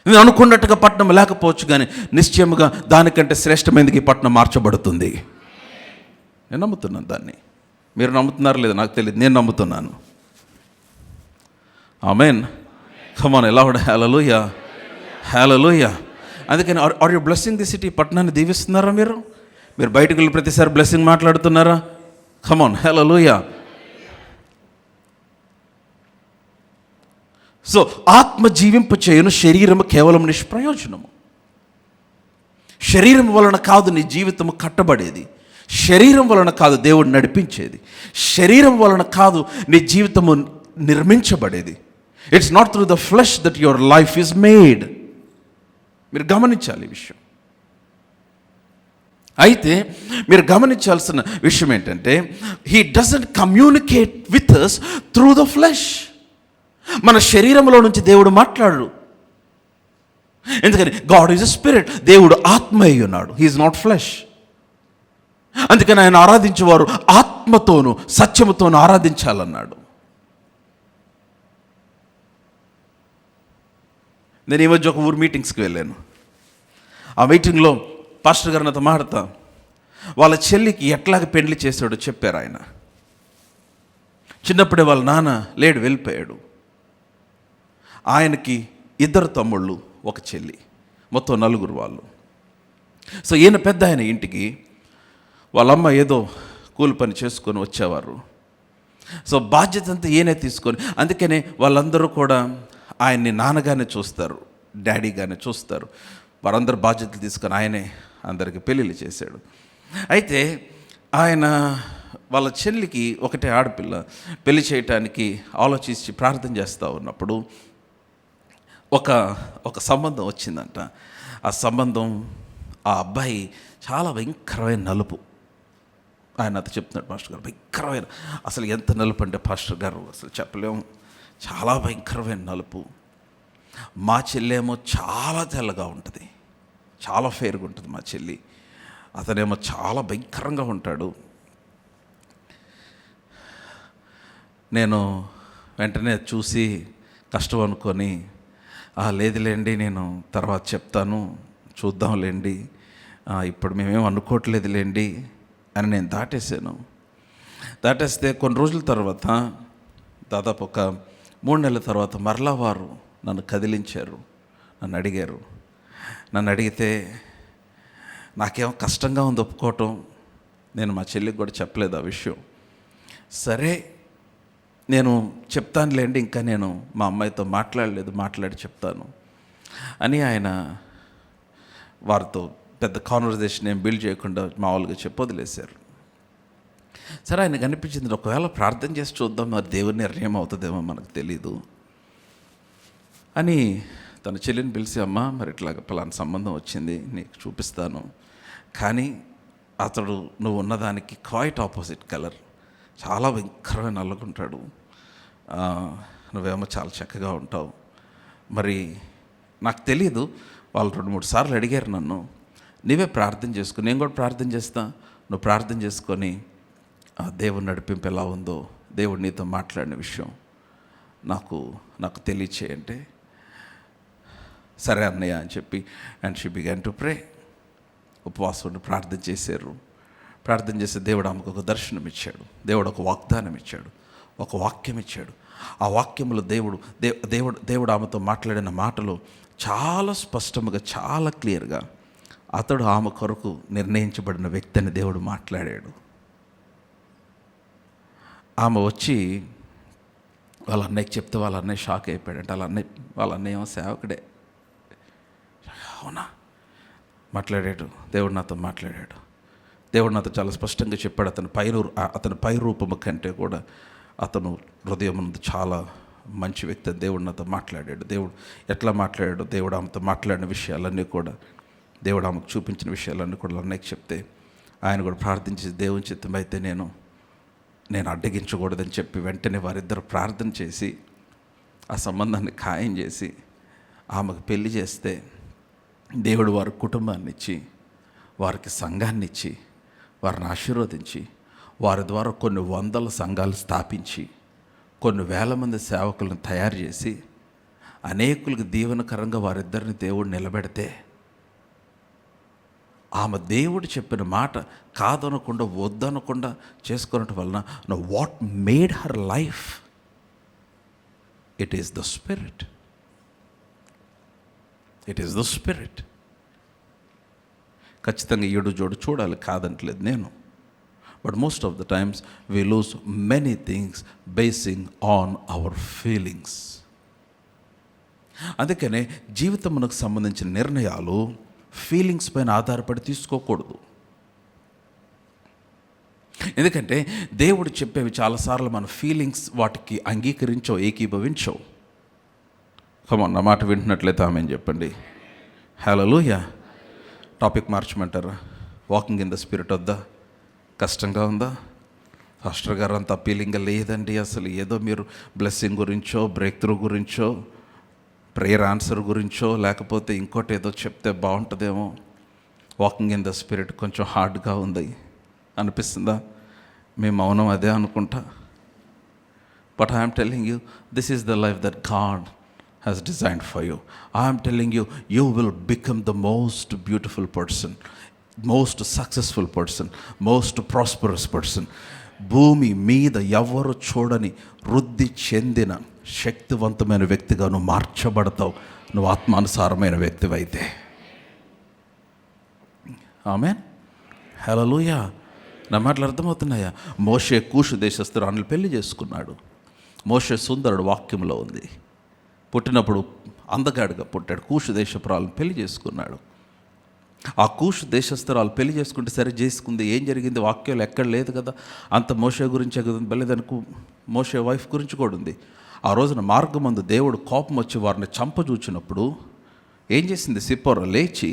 నేను అనుకున్నట్టుగా పట్టణం లేకపోవచ్చు, కానీ నిశ్చయముగా దానికంటే శ్రేష్టమైనది ఈ పట్టణం మార్చబడుతుంది. నేను నమ్ముతున్నాను దాన్ని. మీరు నమ్ముతున్నారో లేదో నాకు తెలియదు, నేను నమ్ముతున్నాను. ఆమేన్. కమ్ ఆన్, ఎలా కూడా హల్లెలూయా, హల్లెలూయా. అందుకని are you blessing the city? పట్టణాన్ని దీవిస్తున్నారా? మీరు బయటకు వెళ్ళి ప్రతిసారి బ్లెస్సింగ్ మాట్లాడుతున్నారా? Come on, hallelujah. సో ఆత్మ జీవింప చేయను, శరీరము కేవలం నిష్ప్రయోజనము. శరీరం వలన కాదు నీ జీవితము కట్టబడేది, శరీరం వలన కాదు దేవుడు నడిపించేది, శరీరం వలన కాదు నీ జీవితము నిర్మించబడేది. It's not through the flesh that your life is made. మీరు గమనించాలి ఈ విషయం. అయితే మీరు గమనించాల్సిన విషయం ఏంటంటే, he doesn't communicate with us through the flesh. మన శరీరంలో నుంచి దేవుడు మాట్లాడు. ఎందుకని గాడ్ ఈజ్ ఎ స్పిరిట్. దేవుడు ఆత్మ అయి ఉన్నాడు. He is not flesh. అందుకని ఆయన ఆరాధించేవారు ఆత్మతోనూ సత్యముతోనూ ఆరాధించాలన్నాడు. నేను ఈ మధ్య ఒక ఊరు మీటింగ్స్కి వెళ్ళాను. ఆ మీటింగ్లో పాస్టర్ గారు నాతో మాట్లాడతా వాళ్ళ చెల్లికి ఎట్లాగ పెండ్లి చేశాడో చెప్పారు. ఆయన చిన్నప్పుడే వాళ్ళ నాన్న లేడు, వెళ్ళిపోయాడు. ఆయనకి 2 తమ్ముళ్ళు, 1 చెల్లి, మొత్తం 4 వాళ్ళు. సో ఈయన పెద్ద ఆయన ఇంటికి వాళ్ళమ్మ ఏదో కూలి పని చేసుకొని వచ్చేవారు. సో బాధ్యత అంతా ఈయనే తీసుకొని, అందుకనే వాళ్ళందరూ కూడా ఆయన్ని నాన్నగానే చూస్తారు, డాడీగానే చూస్తారు. వారందరూ బాధ్యతలు తీసుకొని ఆయనే అందరికి పెళ్ళిళ్ళు చేశాడు. అయితే ఆయన వాళ్ళ చెల్లికి 1 ఆడపిల్ల పెళ్లి చేయటానికి ఆలోచించి ప్రార్థన చేస్తూ ఉన్నప్పుడు ఒక సంబంధం వచ్చిందంట. ఆ సంబంధం, ఆ అబ్బాయి చాలా భయంకరమైన నలుపు. ఆయన అతను చెప్తున్నాడు, పాస్టర్ గారు భయంకరమైన, అసలు ఎంత నలుపు అంటే పాస్టర్ గారు అసలు చెప్పలేము, చాలా భయంకరమైన నలుపు. మా చెల్లేమో చాలా తెల్లగా ఉంటుంది, చాలా ఫేర్గా ఉంటుంది మా చెల్లి. అతనేమో చాలా భయంకరంగా ఉంటాడు. నేను వెంటనే చూసి కష్టం అనుకొని, లేదులేండి నేను తర్వాత చెప్తాను, చూద్దాంలేండి, ఇప్పుడు మేమేం అనుకోవట్లేదులేండి అని నేను దాటేసాను. దాటేస్తే కొన్ని రోజుల తర్వాత, దాదాపు ఒక 3 నెలల తర్వాత మరలా వారు నన్ను కదిలించారు, నన్ను అడిగారు. నన్ను అడిగితే నాకేమో కష్టంగా ఉంది ఒప్పుకోవటం. నేను మా చెల్లికి కూడా చెప్పలేదు ఆ విషయం. సరే నేను చెప్తానులేండి, ఇంకా నేను మా అమ్మాయితో మాట్లాడలేదు, మాట్లాడి చెప్తాను అని ఆయన వారితో పెద్ద కాన్వర్జేషన్ ఏం బిల్డ్ చేయకుండా మామూలుగా చెప్పి వదిలేశారు. సరే ఆయనకు అనిపించింది, ఒకవేళ ప్రార్థన చేసి చూద్దాం, మరి దేవుని నిర్ణయం అవుతుందేమో మనకు తెలీదు అని తన చెల్లిని పిలిచి, అమ్మ మరి ఇట్లాగ పలానా సంబంధం వచ్చింది, నీకు చూపిస్తాను, కానీ అతడు నువ్వు ఉన్నదానికి క్వైట్ ఆపోజిట్ కలర్, చాలా భయంకరమైన నల్లగుంటాడు, నువ్వేమో చాలా చక్కగా ఉంటావు. మరి నాకు తెలీదు, వాళ్ళు 2-3 సార్లు అడిగారు నన్ను, నీవే ప్రార్థన చేసుకుని, నేను కూడా ప్రార్థన చేస్తా, నువ్వు ప్రార్థన చేసుకొని దేవుని నడిపింపు ఎలా ఉందో, దేవుడు నీతో మాట్లాడిన విషయం నాకు తెలియచేయంటే, సరే అన్నయ్య అని చెప్పి, and she began to pray. ఉపవాసం ప్రార్థన చేశారు. ప్రార్థన చేస్తే దేవుడు ఆమెకు ఒక దర్శనం ఇచ్చాడు, దేవుడు ఒక వాగ్దానం ఇచ్చాడు, ఒక వాక్యం ఇచ్చాడు. ఆ వాక్యంలో దేవుడు ఆమెతో మాట్లాడిన మాటలు చాలా స్పష్టంగా, చాలా క్లియర్గా అతడు ఆమె కొరకు నిర్ణయించబడిన వ్యక్తి అని దేవుడు మాట్లాడాడు. ఆమె వచ్చి వాళ్ళ అన్నయ్యకి చెప్తే వాళ్ళ అన్నయ్య షాక్ అయిపోయాడంటే, వాళ్ళ అన్నయ్య ఏమో సేవకుడే. అవునా, మాట్లాడాడు, దేవుడు నాతో మాట్లాడాడు, దేవుడు నాతో చాలా స్పష్టంగా చెప్పాడు. అతని పై రూపము కంటే కూడా అతను హృదయం ముందు చాలా మంచి వ్యక్తి అని దేవుడు నాతో మాట్లాడాడు. దేవుడు ఎట్లా మాట్లాడాడు, దేవుడు ఆమెతో మాట్లాడిన విషయాలన్నీ కూడా, దేవుడు ఆమెకు చూపించిన విషయాలన్నీ కూడా అన్నయ్యకి చెప్తే, ఆయన కూడా ప్రార్థించి దేవుని చిత్తం అయితే నేను అడ్డగించకూడదని చెప్పి వెంటనే వారిద్దరు ప్రార్థన చేసి ఆ సంబంధాన్ని ఖాయం చేసి ఆమెకు పెళ్లి చేస్తే, దేవుడు వారి కుటుంబాన్ని ఇచ్చి, వారికి సంఘాన్ని ఇచ్చి, వారిని ఆశీర్వదించి, వారి ద్వారా కొన్ని 100 సంఘాలు స్థాపించి, కొన్ని 1000 మంది సేవకులను తయారు చేసి, అనేకులకు దీవెనకరంగా వారిద్దరిని దేవుడు నిలబెడితే, ఆమె దేవుడు చెప్పిన మాట కాదనకుండా, వద్దనకుండా చేసుకోవడం వలన what made her life, it is the spirit. It is the spirit. ఖచ్చితంగా ఈడు జోడు చూడాలి, కాదంటలేదు నేను. But most of the times we lose many things basing on our feelings. అందుకనే జీవితమునకు సంబంధించిన నిర్ణయాలు ఫీలింగ్స్ పైన ఆధారపడి తీసుకోకూడదు. ఎందుకంటే దేవుడు చెప్పేవి చాలాసార్లు మన ఫీలింగ్స్ వాటికి అంగీకరించవు, ఏకీభవించవు. కమాన్, నా మాట వింటున్నట్లయితే ఆమెన్ చెప్పండి. హల్లెలూయా. టాపిక్ మార్చమంటారా? వాకింగ్ ఇన్ ద స్పిరిట్ వద్దా? కష్టంగా ఉందా? పాస్టర్ గారు అంత అపీలింగ్గా లేదండి, అసలు ఏదో మీరు బ్లెస్సింగ్ గురించో, బ్రేక్ త్రూ గురించో, ప్రేయర్ ఆన్సర్ గురించో, లేకపోతే ఇంకోటి ఏదో చెప్తే బాగుంటుందేమో, వాకింగ్ ఇన్ ద స్పిరిట్ కొంచెం హార్డ్గా ఉంది అనిపిస్తుందా? మీ మౌనం అదే అనుకుంటా. But I'm telling you, this is the life that God has designed for you. I am telling you, you will become the most beautiful person, most successful person, most prosperous person. భూమి మీద ఎవరు చూడని వృద్ధి చెందిన శక్తివంతమైన వ్యక్తిగా నువ్వు మార్చబడతావు, నువ్వు ఆత్మానుసారమైన వ్యక్తివైతే. ఆమేన్, హల్లెలూయా. నా మాటలు అర్థమవుతున్నాయా? మోషే కూషు దేశస్తురాలను పెళ్లి చేసుకున్నాడు. మోషే సుందరుడు, వాక్యంలో ఉంది. పుట్టినప్పుడు అందగాడుగా పుట్టాడు. కూషు దేశపురాలను పెళ్లి చేసుకున్నాడు. ఆ కూషు దేశస్తురాలు పెళ్లి చేసుకుంటే సరే చేసుకుంది, ఏం జరిగింది వాక్యంలో ఎక్కడ లేదు కదా. అంత మోషే గురించే కదా, బలిదనకు మోషే వైఫ్ గురించి కూడా ఉంది. ఆ రోజున మార్గమందు దేవుడు కోపం వచ్చి వారిని చంపజూచినప్పుడు ఏం చేసింది? సిప్పోరా లేచి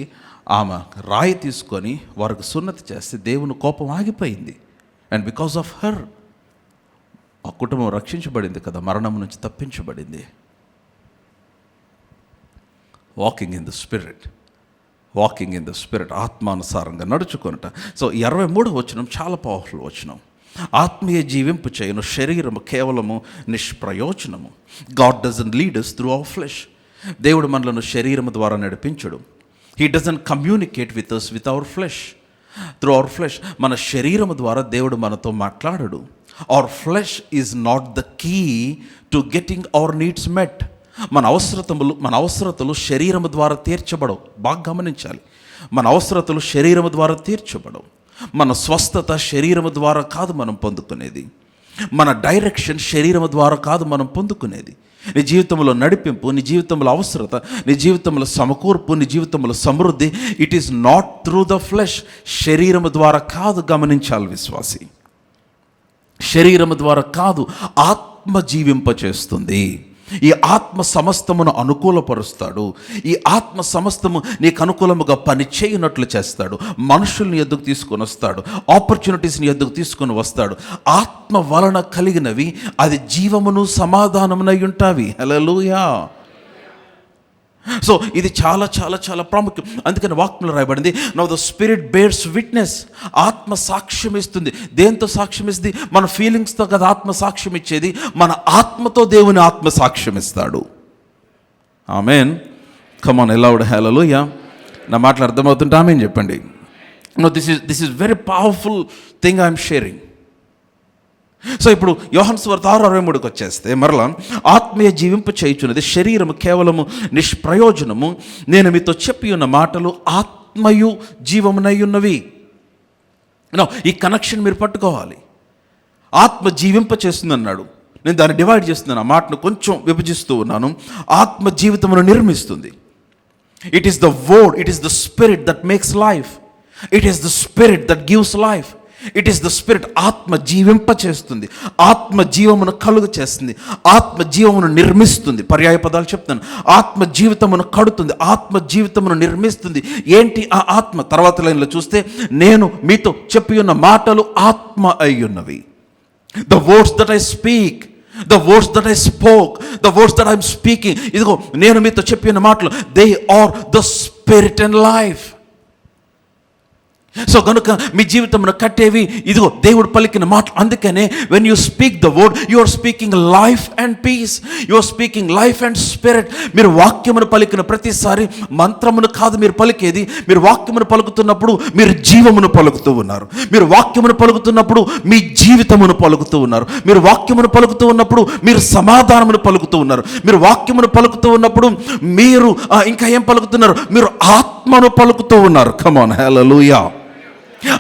ఆమె రాయి తీసుకొని వారికి సున్నతి చేస్తే దేవుని కోపం ఆగిపోయింది. అండ్ బికాస్ ఆఫ్ హర్ ఆ కుటుంబం రక్షించబడింది కదా, మరణం నుంచి తప్పించబడింది. Walking in the spirit, walking in the spirit, ఆత్మానుసారంగా నడుచుకొనుట. సో 23వ వచనం చాలా పవర్ఫుల్ వచనం. ఆత్మీయ జీవింపు చేయను, శరీరము కేవలము నిష్ప్రయోజనము. God doesn't lead us through our flesh. దేవుడు మనలను శరీరము ద్వారా నడిపించడు. He doesn't communicate with us with our flesh, through our flesh. మన శరీరము ద్వారా దేవుడు మనతో మాట్లాడడు. Our flesh is not the key to getting our needs met. మన అవసరతలు శరీరము ద్వారా తీర్చబడవు. బాగా గమనించాలి, మన అవసరతలు శరీరము ద్వారా తీర్చబడవు. మన స్వస్థత శరీరము ద్వారా కాదు మనం పొందుకునేది. మన డైరెక్షన్ శరీరము ద్వారా కాదు మనం పొందుకునేది. నీ జీవితంలో నడిపింపు, నీ జీవితంలో అవసరత, నీ జీవితంలో సమకూర్పు, నీ జీవితంలో సమృద్ధి, it is not through the flesh. శరీరము ద్వారా కాదు. గమనించాలి విశ్వాసి, శరీరము ద్వారా కాదు, ఆత్మ జీవింపచేస్తుంది. ఈ ఆత్మ సమస్తమును అనుకూలపరుస్తాడు. ఈ ఆత్మ సమస్తము నీకు అనుకూలముగా పనిచేయనట్లు చేస్తాడు. మనుషుల్ని ఎద్దుకు తీసుకొని వస్తాడు, ఆపర్చునిటీస్ని ఎద్దుకు తీసుకొని వస్తాడు. ఆత్మ వలన కలిగినవి అది జీవమును సమాధానమునై ఉంటావి. హల్లెలూయా. సో ఇది చాలా చాలా చాలా ప్రాముఖ్యం. అందుకని వాక్యంలో రాయబడింది, now the spirit bears witness. ఆత్మ సాక్ష్యం ఇస్తుంది. దేంతో సాక్ష్యం ఇస్తుంది? మన ఫీలింగ్స్తో కదా ఆత్మ సాక్ష్యం ఇచ్చేది, మన ఆత్మతో దేవుని ఆత్మ సాక్ష్యం ఇస్తాడు. Amen. Come on, loud hallelujah. నా మాటలు అర్థమవుతుంటే ఆమేన్ చెప్పండి. No, this is very powerful thing I'm sharing. So ఇప్పుడు యోహాను సువార్త 6:63కి వచ్చేస్తే, మరలా ఆత్మీయ జీవింపు చేయుచున్నది, శరీరము కేవలము నిష్ప్రయోజనము. నేను మీతో చెప్పి ఉన్న మాటలు ఆత్మయు జీవమునై ఉన్నవి. ఈ కనెక్షన్ మీరు పట్టుకోవాలి. ఆత్మ జీవింప చేస్తుంది అన్నాడు. నేను దాన్ని డివైడ్ చేస్తున్నాను, ఆ మాటను కొంచెం విభజిస్తూ ఉన్నాను. ఆత్మ జీవితమును నిర్మిస్తుంది. It is the word, it is the spirit that makes life. It is the spirit that gives life. It is the spirit. ఆత్మ జీవింప చేస్తుంది, ఆత్మ జీవమును కలుగ చేస్తుంది, ఆత్మ జీవమును నిర్మిస్తుంది. పర్యాయ పదాలు చెప్తాను. ఆత్మ జీవితమును కడుతుంది, ఆత్మ జీవితమును నిర్మిస్తుంది. ఏంటి ఆ ఆత్మ? తర్వాత లైన్లో చూస్తే, నేను మీతో చెప్పి ఉన్న మాటలు ఆత్మ అయ్యున్నవి. The words that I speak, the words that I spoke, the words that I'm speaking, ఇదిగో నేను మీతో చెప్పిన మాటలు, they are the spirit and life. So కనుక మీ జీవితంలో కట్టేవి ఇదిగో దేవుడు పలికిన మాటలు. అందుకనే when you speak the word, you are speaking life and peace, you are speaking life and spirit. మీరు వాక్యమును పలికిన ప్రతిసారి మంత్రమును కాదు మీరు పలికేది. మీరు వాక్యమును పలుకుతున్నప్పుడు మీరు జీవమును పలుకుతూ ఉన్నారు. మీరు వాక్యమును పలుకుతున్నప్పుడు మీ జీవితమును పలుకుతూ ఉన్నారు. మీరు వాక్యమును పలుకుతూ ఉన్నప్పుడు మీరు సమాధానమును పలుకుతూ ఉన్నారు. మీరు వాక్యమును పలుకుతూ ఉన్నప్పుడు మీరు ఇంకా ఏం పలుకుతున్నారు? మీరు ఆత్మను పలుకుతూ ఉన్నారు. Come on, hallelujah.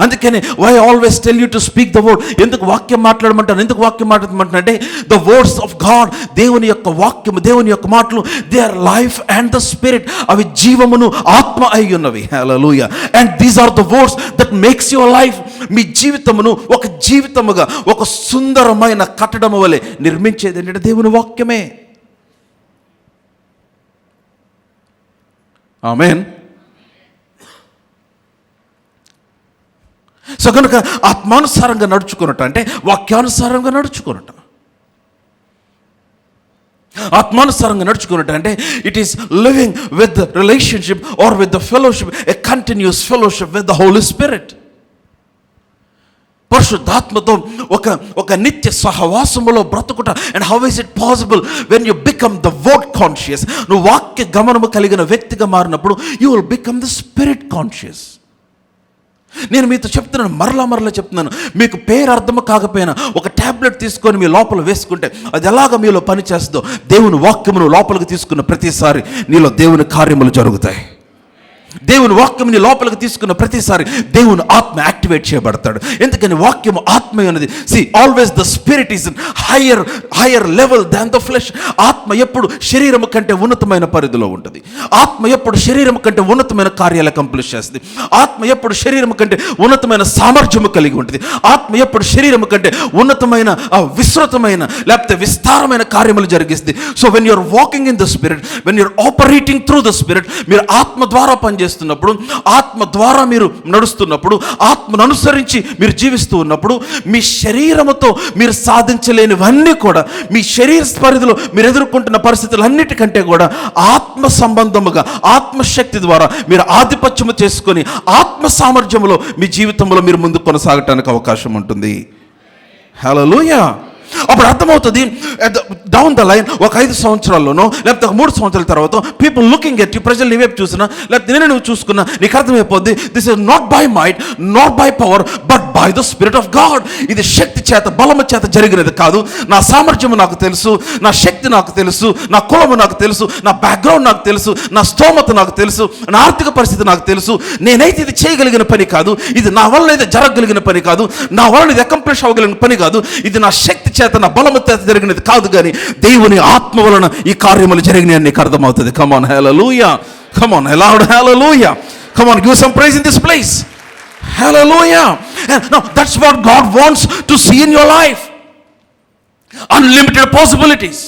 అందుకని why always tell you to speak the word. ఎందుకు వాక్యం మాట్లాడమంటాను? ఎందుకు వాక్యం మాట్లాడమంటే ద వర్డ్స్ ఆఫ్ గాడ్, దేవుని యొక్క వాక్యము, దేవుని యొక్క మాటలు, they are life and the spirit. అవి జీవమును ఆత్మ అయి ఉన్నవి. Hallelujah. And these are the words that makes your life. మీ జీవితమును ఒక జీవితముగా, ఒక సుందరమైన కట్టడము వలె నిర్మించేది ఏంటంటే దేవుని వాక్యమే. ఆమేన్. సో కనుక ఆత్మానుసారంగా నడుచుకున్నట అంటే వాక్యానుసారంగా నడుచుకున్నట. ఆత్మానుసారంగా నడుచుకున్నట్టు అంటే it is living with the relationship or with the fellowship, a continuous fellowship with the Holi spirit. పరిశుద్ధాత్మతో ఒక నిత్య సహవాసములో బ్రతుకుట. And how is it possible when you become the word conscious? నువ్వు వాక్య గమనము కలిగిన వ్యక్తిగా మారినప్పుడు you will become the spirit conscious. నేను మీతో చెప్తున్నాను, మరలా చెప్తున్నాను, మీకు పేరు అర్థం కాకపోయినా ఒక ట్యాబ్లెట్ తీసుకొని మీ లోపల వేసుకుంటే అది ఎలాగ మీలో పనిచేస్తుందో దేవుని వాక్యమును లోపలికి తీసుకున్న ప్రతిసారి నీలో దేవుని కార్యములు జరుగుతాయి. దేవుని వాక్యం నీ లోపలికి తీసుకున్న ప్రతిసారి దేవుని ఆత్మ యాక్టివేట్ చేయబడతాడు. ఎందుకని వాక్యము ఆత్మ ఉన్నది. See always the spirit is in higher level than the flesh. ఆత్మ ఎప్పుడు శరీరము కంటే ఉన్నతమైన పరిధిలో ఉంటుంది. ఆత్మ ఎప్పుడు శరీరము కంటే ఉన్నతమైన కార్యాలు అకంప్లిష్ చేస్తుంది. ఆత్మ ఎప్పుడు శరీరము కంటే ఉన్నతమైన సామర్థ్యము కలిగి ఉంటుంది. ఆత్మ ఎప్పుడు శరీరము కంటే ఉన్నతమైన విస్తృతమైన లేకపోతే విస్తారమైన కార్యములు జరిగిస్తుంది. So when you're walking in the spirit, when you're operating through the spirit, మీరు ఆత్మ ద్వారా పనిచేస్తున్నప్పుడు, ఆత్మ ద్వారా మీరు నడుస్తున్నప్పుడు, ఆత్మను అనుసరించి మీరు జీవిస్తూ ఉన్నప్పుడు, మీ శరీరముతో మీరు సాధించలేనివన్నీ కూడా, మీ శరీర పరిధిలో మీరు ఎదుర్కొంటున్న పరిస్థితులన్నిటికంటే కూడా ఆత్మ సంబంధముగా, ఆత్మశక్తి ద్వారా మీరు ఆధిపత్యము చేసుకొని ఆత్మ సామర్థ్యములో మీ జీవితంలో మీరు ముందుకు కొనసాగటానికి అవకాశం ఉంటుంది. హల్లెలూయా. అప్పుడు అర్థమవుతుంది డౌన్ ద లైన్, ఒక 5 సంవత్సరాల్లోనో లేకపోతే 3 సంవత్సరాల తర్వాత పీపుల్ లుకింగ్ ఎట్ యూ, ప్రజలు నీవైపు చూసినా లేకపోతే నేను నువ్వు చూసుకున్నా నీకు అర్థమైపోద్ది, this is not by might, not by power, but by the spirit of God. ఇది శక్తి చేత, బలము చేత జరిగినది కాదు. నా సామర్థ్యము నాకు తెలుసు, నా శక్తి నాకు తెలుసు, నా కులము నాకు తెలుసు, నా బ్యాక్గ్రౌండ్ నాకు తెలుసు, నా స్తోమత నాకు తెలుసు, నా ఆర్థిక పరిస్థితి నాకు తెలుసు. నేనైతే ఇది చేయగలిగిన పని కాదు, ఇది నా వలన అయితే జరగగలిగిన పని కాదు, నా వలన ఇది అకంప్లిష్ అవ్వగలిగిన పని కాదు, ఇది నా శక్తి చేత, నా బలము చేత జరిగినది కాదు, కానీ దేవుని ఆత్మ వలన ఈ కార్యములు జరిగినాయి అని నీకు అర్థమవుతుంది. Come on, hallelujah. Come on, loud hallelujah. Come on, give some praise in this place. Hallelujah. And now that's what God wants to see in your life. Unlimited possibilities.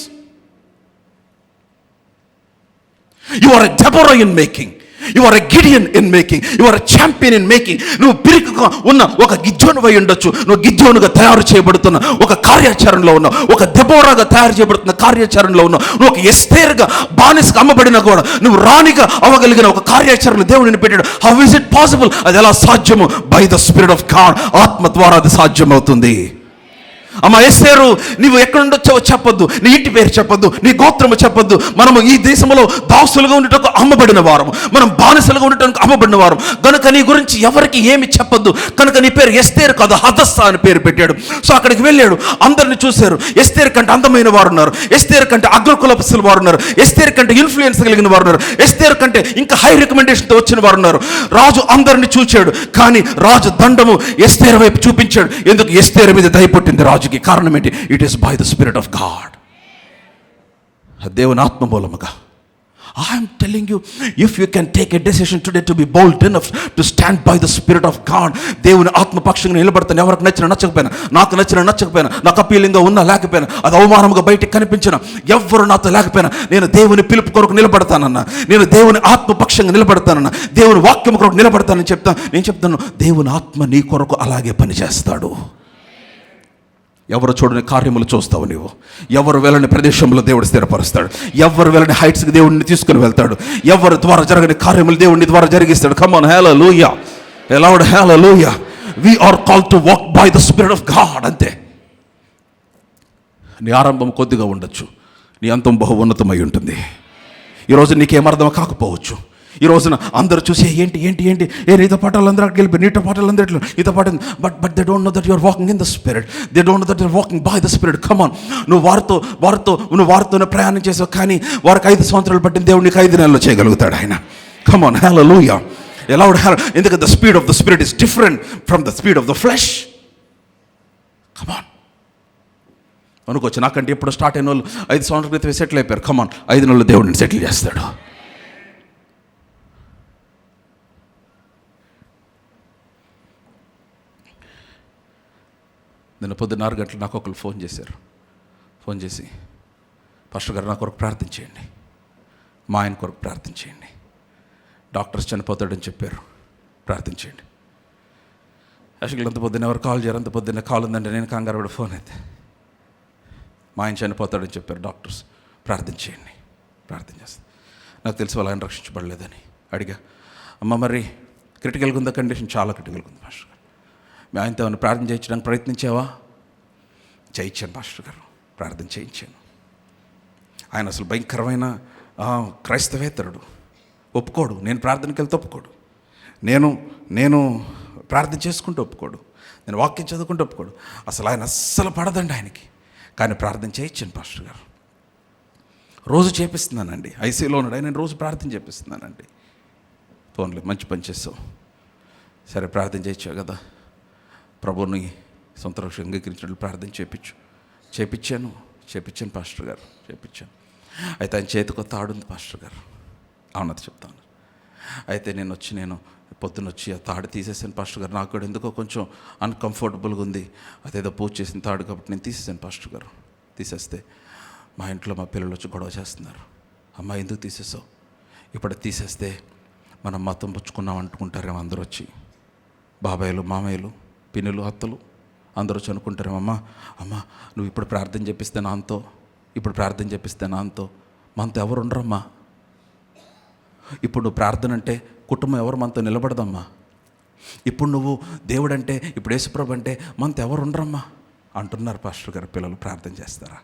You are a Deborah in making. You are a Gideon in making. You are a champion in making. నువ్వు పిరికిగా ఉన్న ఒక గిద్యోనువై ఉండొచ్చు. నువ్వు గిద్యోనుగా తయారు చేయబడుతున్న ఒక కార్యాచరణలో ఉన్నావు. ఒక దెబోరాగా తయారు చేయబడుతున్న కార్యాచరణలో ఉన్నావు. నువ్వు ఒక ఎస్తేరుగా బానిసగా అమ్మబడినా కూడా నువ్వు రాణిగా అవ్వగలిగిన ఒక కార్యాచరణ దేవుడిని పెట్టాడు. How is it possible? అది ఎలా సాధ్యము? By the spirit of God. ఆత్మ ద్వారా అది సాధ్యమవుతుంది. అమ్మ ఎస్తేరు, నీవు ఎక్కడుండొచ్చావో చెప్పొద్దు, నీ ఇంటి పేరు చెప్పొద్దు, నీ గోత్రము చెప్పొద్దు. మనము ఈ దేశంలో దాసులుగా ఉండటకు అమ్మబడిన వారము, మనం బానిసలుగా ఉండటానికి అమ్మబడిన వారం కనుక నీ గురించి ఎవరికి ఏమి చెప్పొద్దు. కనుక నీ పేరు ఎస్తేరు కాదు, హదస్సా అని పేరు పెట్టాడు. సో అక్కడికి వెళ్ళాడు, అందరిని చూశారు. ఎస్తేరు కంటే అందమైన వారు ఉన్నారు, ఎస్తేరు కంటే అగ్రకులపస్తుల వారు ఉన్నారు, ఎస్తేరు కంటే ఇన్ఫ్లుయెన్స్ కలిగిన వారు ఉన్నారు, ఎస్తేరు కంటే ఇంకా హై రికమెండేషన్తో వచ్చిన వారు ఉన్నారు. రాజు అందరిని చూచాడు, కానీ రాజు దండము ఎస్తేరు వైపు చూపించాడు. ఎందుకు? ఎస్తేరు మీద దయ పుట్టింది రాజుకి. కారణం ఏంటి? It is by the spirit of God. దేవుని ఆత్మ మూలముగా. I am telling you, if you can take a decision today to be bold enough to stand by the Spirit of God, దేవుని ఆత్మపక్షంగా నిలబడతాను. ఎవరికి నచ్చకపోయినా, నాకు నచ్చకపోయినా, నాకు అపీలింగ్గా ఉన్నా లేకపోయినా, అది అవమానంగా బయటకు కనిపించిన, ఎవరు నాతో లేకపోయినా నేను దేవుని పిలుపు కొరకు నిలబడతానన్నా, నేను దేవుని ఆత్మపక్షంగా నిలబడతానన్నా, దేవుని వాక్యం కొరకు నిలబడతానని నేను చెప్తాను. దేవుని ఆత్మ నీ కొరకు అలాగే పనిచేస్తాడు. ఎవరు చూడని కార్యములు చూస్తావు నీవు. ఎవరు వెళ్ళని ప్రదేశంలో దేవుడు స్థిరపరుస్తాడు. ఎవరు వెళ్ళని హైట్స్కి దేవుడిని తీసుకుని వెళ్తాడు. ఎవరి ద్వారా జరగని కార్యములు దేవుడిని ద్వారా జరిగిస్తాడు. Come on, hallelujah. Loud hallelujah. We are called to walk by the spirit of God. అంతే. నీ ఆరంభం కొద్దిగా ఉండొచ్చు, నీ అంతం బహు ఉన్నతమై ఉంటుంది. ఈరోజు నీకేమర్థం కాకపోవచ్చు. ఈ రోజున అందరూ చూసి ఏంటి నీతో పాటలు అందరూ అక్కడికి వెళ్ళిపోయి, నీతో పాటలు అందరూ నీతో పాటు, but they don't know that you are walking in the spirit. They don't know that you are walking by the spirit. Come on, నువ్వు వారితోనే ప్రయాణం చేసావు, కానీ వారికి 5 సంవత్సరాలు పట్టిన దేవుడు నీకు 5 నెలల్లో చేయగలుగుతాడు ఆయన. కమ్ ఆన్, హల్లెలూయా. ఎందుకంటే the speed of the spirit is different from the speed of the flesh. Come on. అనుకోవచ్చు నాకంటే ఎప్పుడు స్టార్ట్ అయిన వాళ్ళు 5 సంవత్సరాల క్రితం సెటిల్ అయిపోయారు. కమ్ ఆన్, 5 నెలలు దేవుడిని సెటిల్ చేస్తాడు. నిన్న పొద్దున్న 6 గంటలు నాకు ఒకరు ఫోన్ చేసి పాస్టర్ గారు నా కొరకు ప్రార్థించేయండి, మా ఆయన కొరకు ప్రార్థించేయండి, డాక్టర్స్ చనిపోతాడని చెప్పారు, ప్రార్థించేయండి. యాక్చువల్గా అంత పొద్దున్న ఎవరు కాల్ చేయరు, అంత పొద్దున్న కాల్ ఉందంటే నేను కంగారు పడి ఫోన్ అయితే మా ఆయన చనిపోతాడని చెప్పారు డాక్టర్స్, ప్రార్థన చేయండి. ప్రార్థన చేస్తాను. నాకు తెలిసి వాళ్ళ ఆయన రక్షించబడలేదని అడిగా. అమ్మ మరి క్రిటికల్గా ఉందా కండిషన్? చాలా క్రిటికల్గా ఉంది పాస్టర్ గారు. మీ ఆయనతో ఏమైనా ప్రార్థన చేయించడానికి ప్రయత్నించావా? చేయించాను పాస్టర్ గారు, ప్రార్థన చేయించాను. ఆయన అసలు భయంకరమైన క్రైస్తవేతరుడు, ఒప్పుకోడు. నేను ప్రార్థనకి వెళ్తే ఒప్పుకోడు. నేను ప్రార్థన చేసుకుంటూ ఒప్పుకోడు. నేను వాక్యం చదువుకుంటూ ఒప్పుకోడు. అసలు ఆయన అస్సలు పడదండి ఆయనకి. కానీ ప్రార్థన చేయించాను పాస్టర్ గారు. రోజు చేపిస్తున్నానండి. ఐసీయూలో ఉన్నాడు ఆయన, నేను రోజు ప్రార్థన చేపిస్తున్నానండి. ఫోన్లో మంచి పని చేస్తావు, సరే ప్రార్థన చేయించావు కదా, ప్రభువుని సొంత రక్షణ అంగీకరించినట్లు ప్రార్థన చేపించాను పాస్టర్ గారు, చేపించాను. అయితే ఆయన చేతికి తాడుంది పాస్టర్ గారు. అవునది చెప్తాను. అయితే నేను పొద్దున్నొచ్చి ఆ తాడు తీసేసాను పాస్టర్ గారు. నాకు కూడా ఎందుకో కొంచెం అన్కంఫర్టబుల్గా ఉంది. అదేదో పూజ చేసిన తాడు కాబట్టి నేను తీసేసాను పాస్టర్ గారు. తీసేస్తే మా ఇంట్లో మా పిల్లలు వచ్చి గొడవ చేస్తున్నారు. అమ్మ ఎందుకు తీసేసావు? ఇప్పుడు తీసేస్తే మనం మతం పుచ్చుకున్నాం అంటుకుంటారేమో అందరూ వచ్చి, బాబాయిలు, మామయ్యలు, పిన్నులు, అత్తలు అందరూ వచ్చి అనుకుంటారేమో. అమ్మ నువ్వు ఇప్పుడు ప్రార్థన చేపిస్తే నాతో మనతో ఎవరు ఉండరమ్మా. ఇప్పుడు నువ్వు ప్రార్థన అంటే కుటుంబం ఎవరు మనతో నిలబడదమ్మా. ఇప్పుడు నువ్వు దేవుడు అంటే, ఇప్పుడు యేసుప్రభు అంటే మనతో ఎవరు ఉండరమ్మా అంటున్నారు పాస్టర్ గారు. పిల్లలు ప్రార్థన చేస్తారా?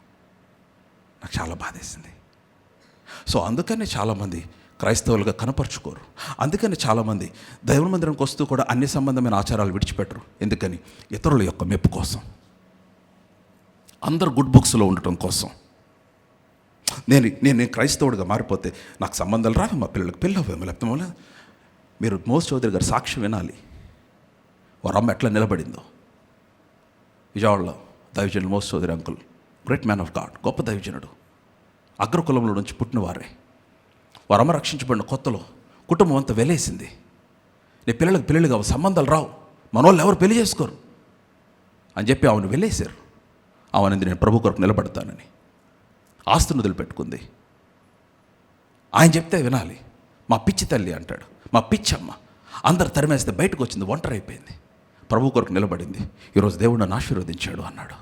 నాకు చాలా బాధేసింది. సో అందుకని చాలామంది క్రైస్తవులుగా కనపరుచుకోరు. అందుకని చాలామంది దైవ మందిరానికి వస్తూ కూడా అన్ని సంబంధమైన ఆచారాలు విడిచిపెట్టరు. ఎందుకని? ఇతరుల యొక్క మెప్పు కోసం, అందరు గుడ్ బుక్స్లో ఉండటం కోసం. నేను క్రైస్తవుడిగా మారిపోతే నాకు సంబంధాలు రావు, మా పిల్లలకు పెళ్ళి అవ్వేమో, లేకపోతే మీరు మోస్ చౌదరి గారు సాక్ష్యం వినాలి. వారు అమ్మ ఎట్లా నిలబడిందో. విజయవాడలో దైవజనుడు మోస్ Chowdary uncle, great man of God, గొప్ప దైవజనుడు, అగ్రకులంలో నుంచి పుట్టిన వారే. వారమ్మ రక్షించబడిన కొత్తలో కుటుంబం అంతా వెలేసింది. నీ పిల్లలకు పెళ్ళిళ్ళు కావు, సంబంధాలు రావు, మనోళ్ళు ఎవరు పెళ్లి చేసుకోరు అని చెప్పి ఆమెను వెళ్ళేశారు. ఆమెనింది నేను ప్రభు కొరకు నిలబడతానని ఆస్తును వదిలిపెట్టుకుంది. ఆయన చెప్తే వినాలి. మా పిచ్చి తల్లి అంటాడు, మా పిచ్చమ్మ. అందరు తరిమేస్తే బయటకు వచ్చింది, ఒంటరి అయిపోయింది, ప్రభు కొరకు నిలబడింది. ఈరోజు దేవుడు నన్ను ఆశీర్వదించాడు అన్నాడు.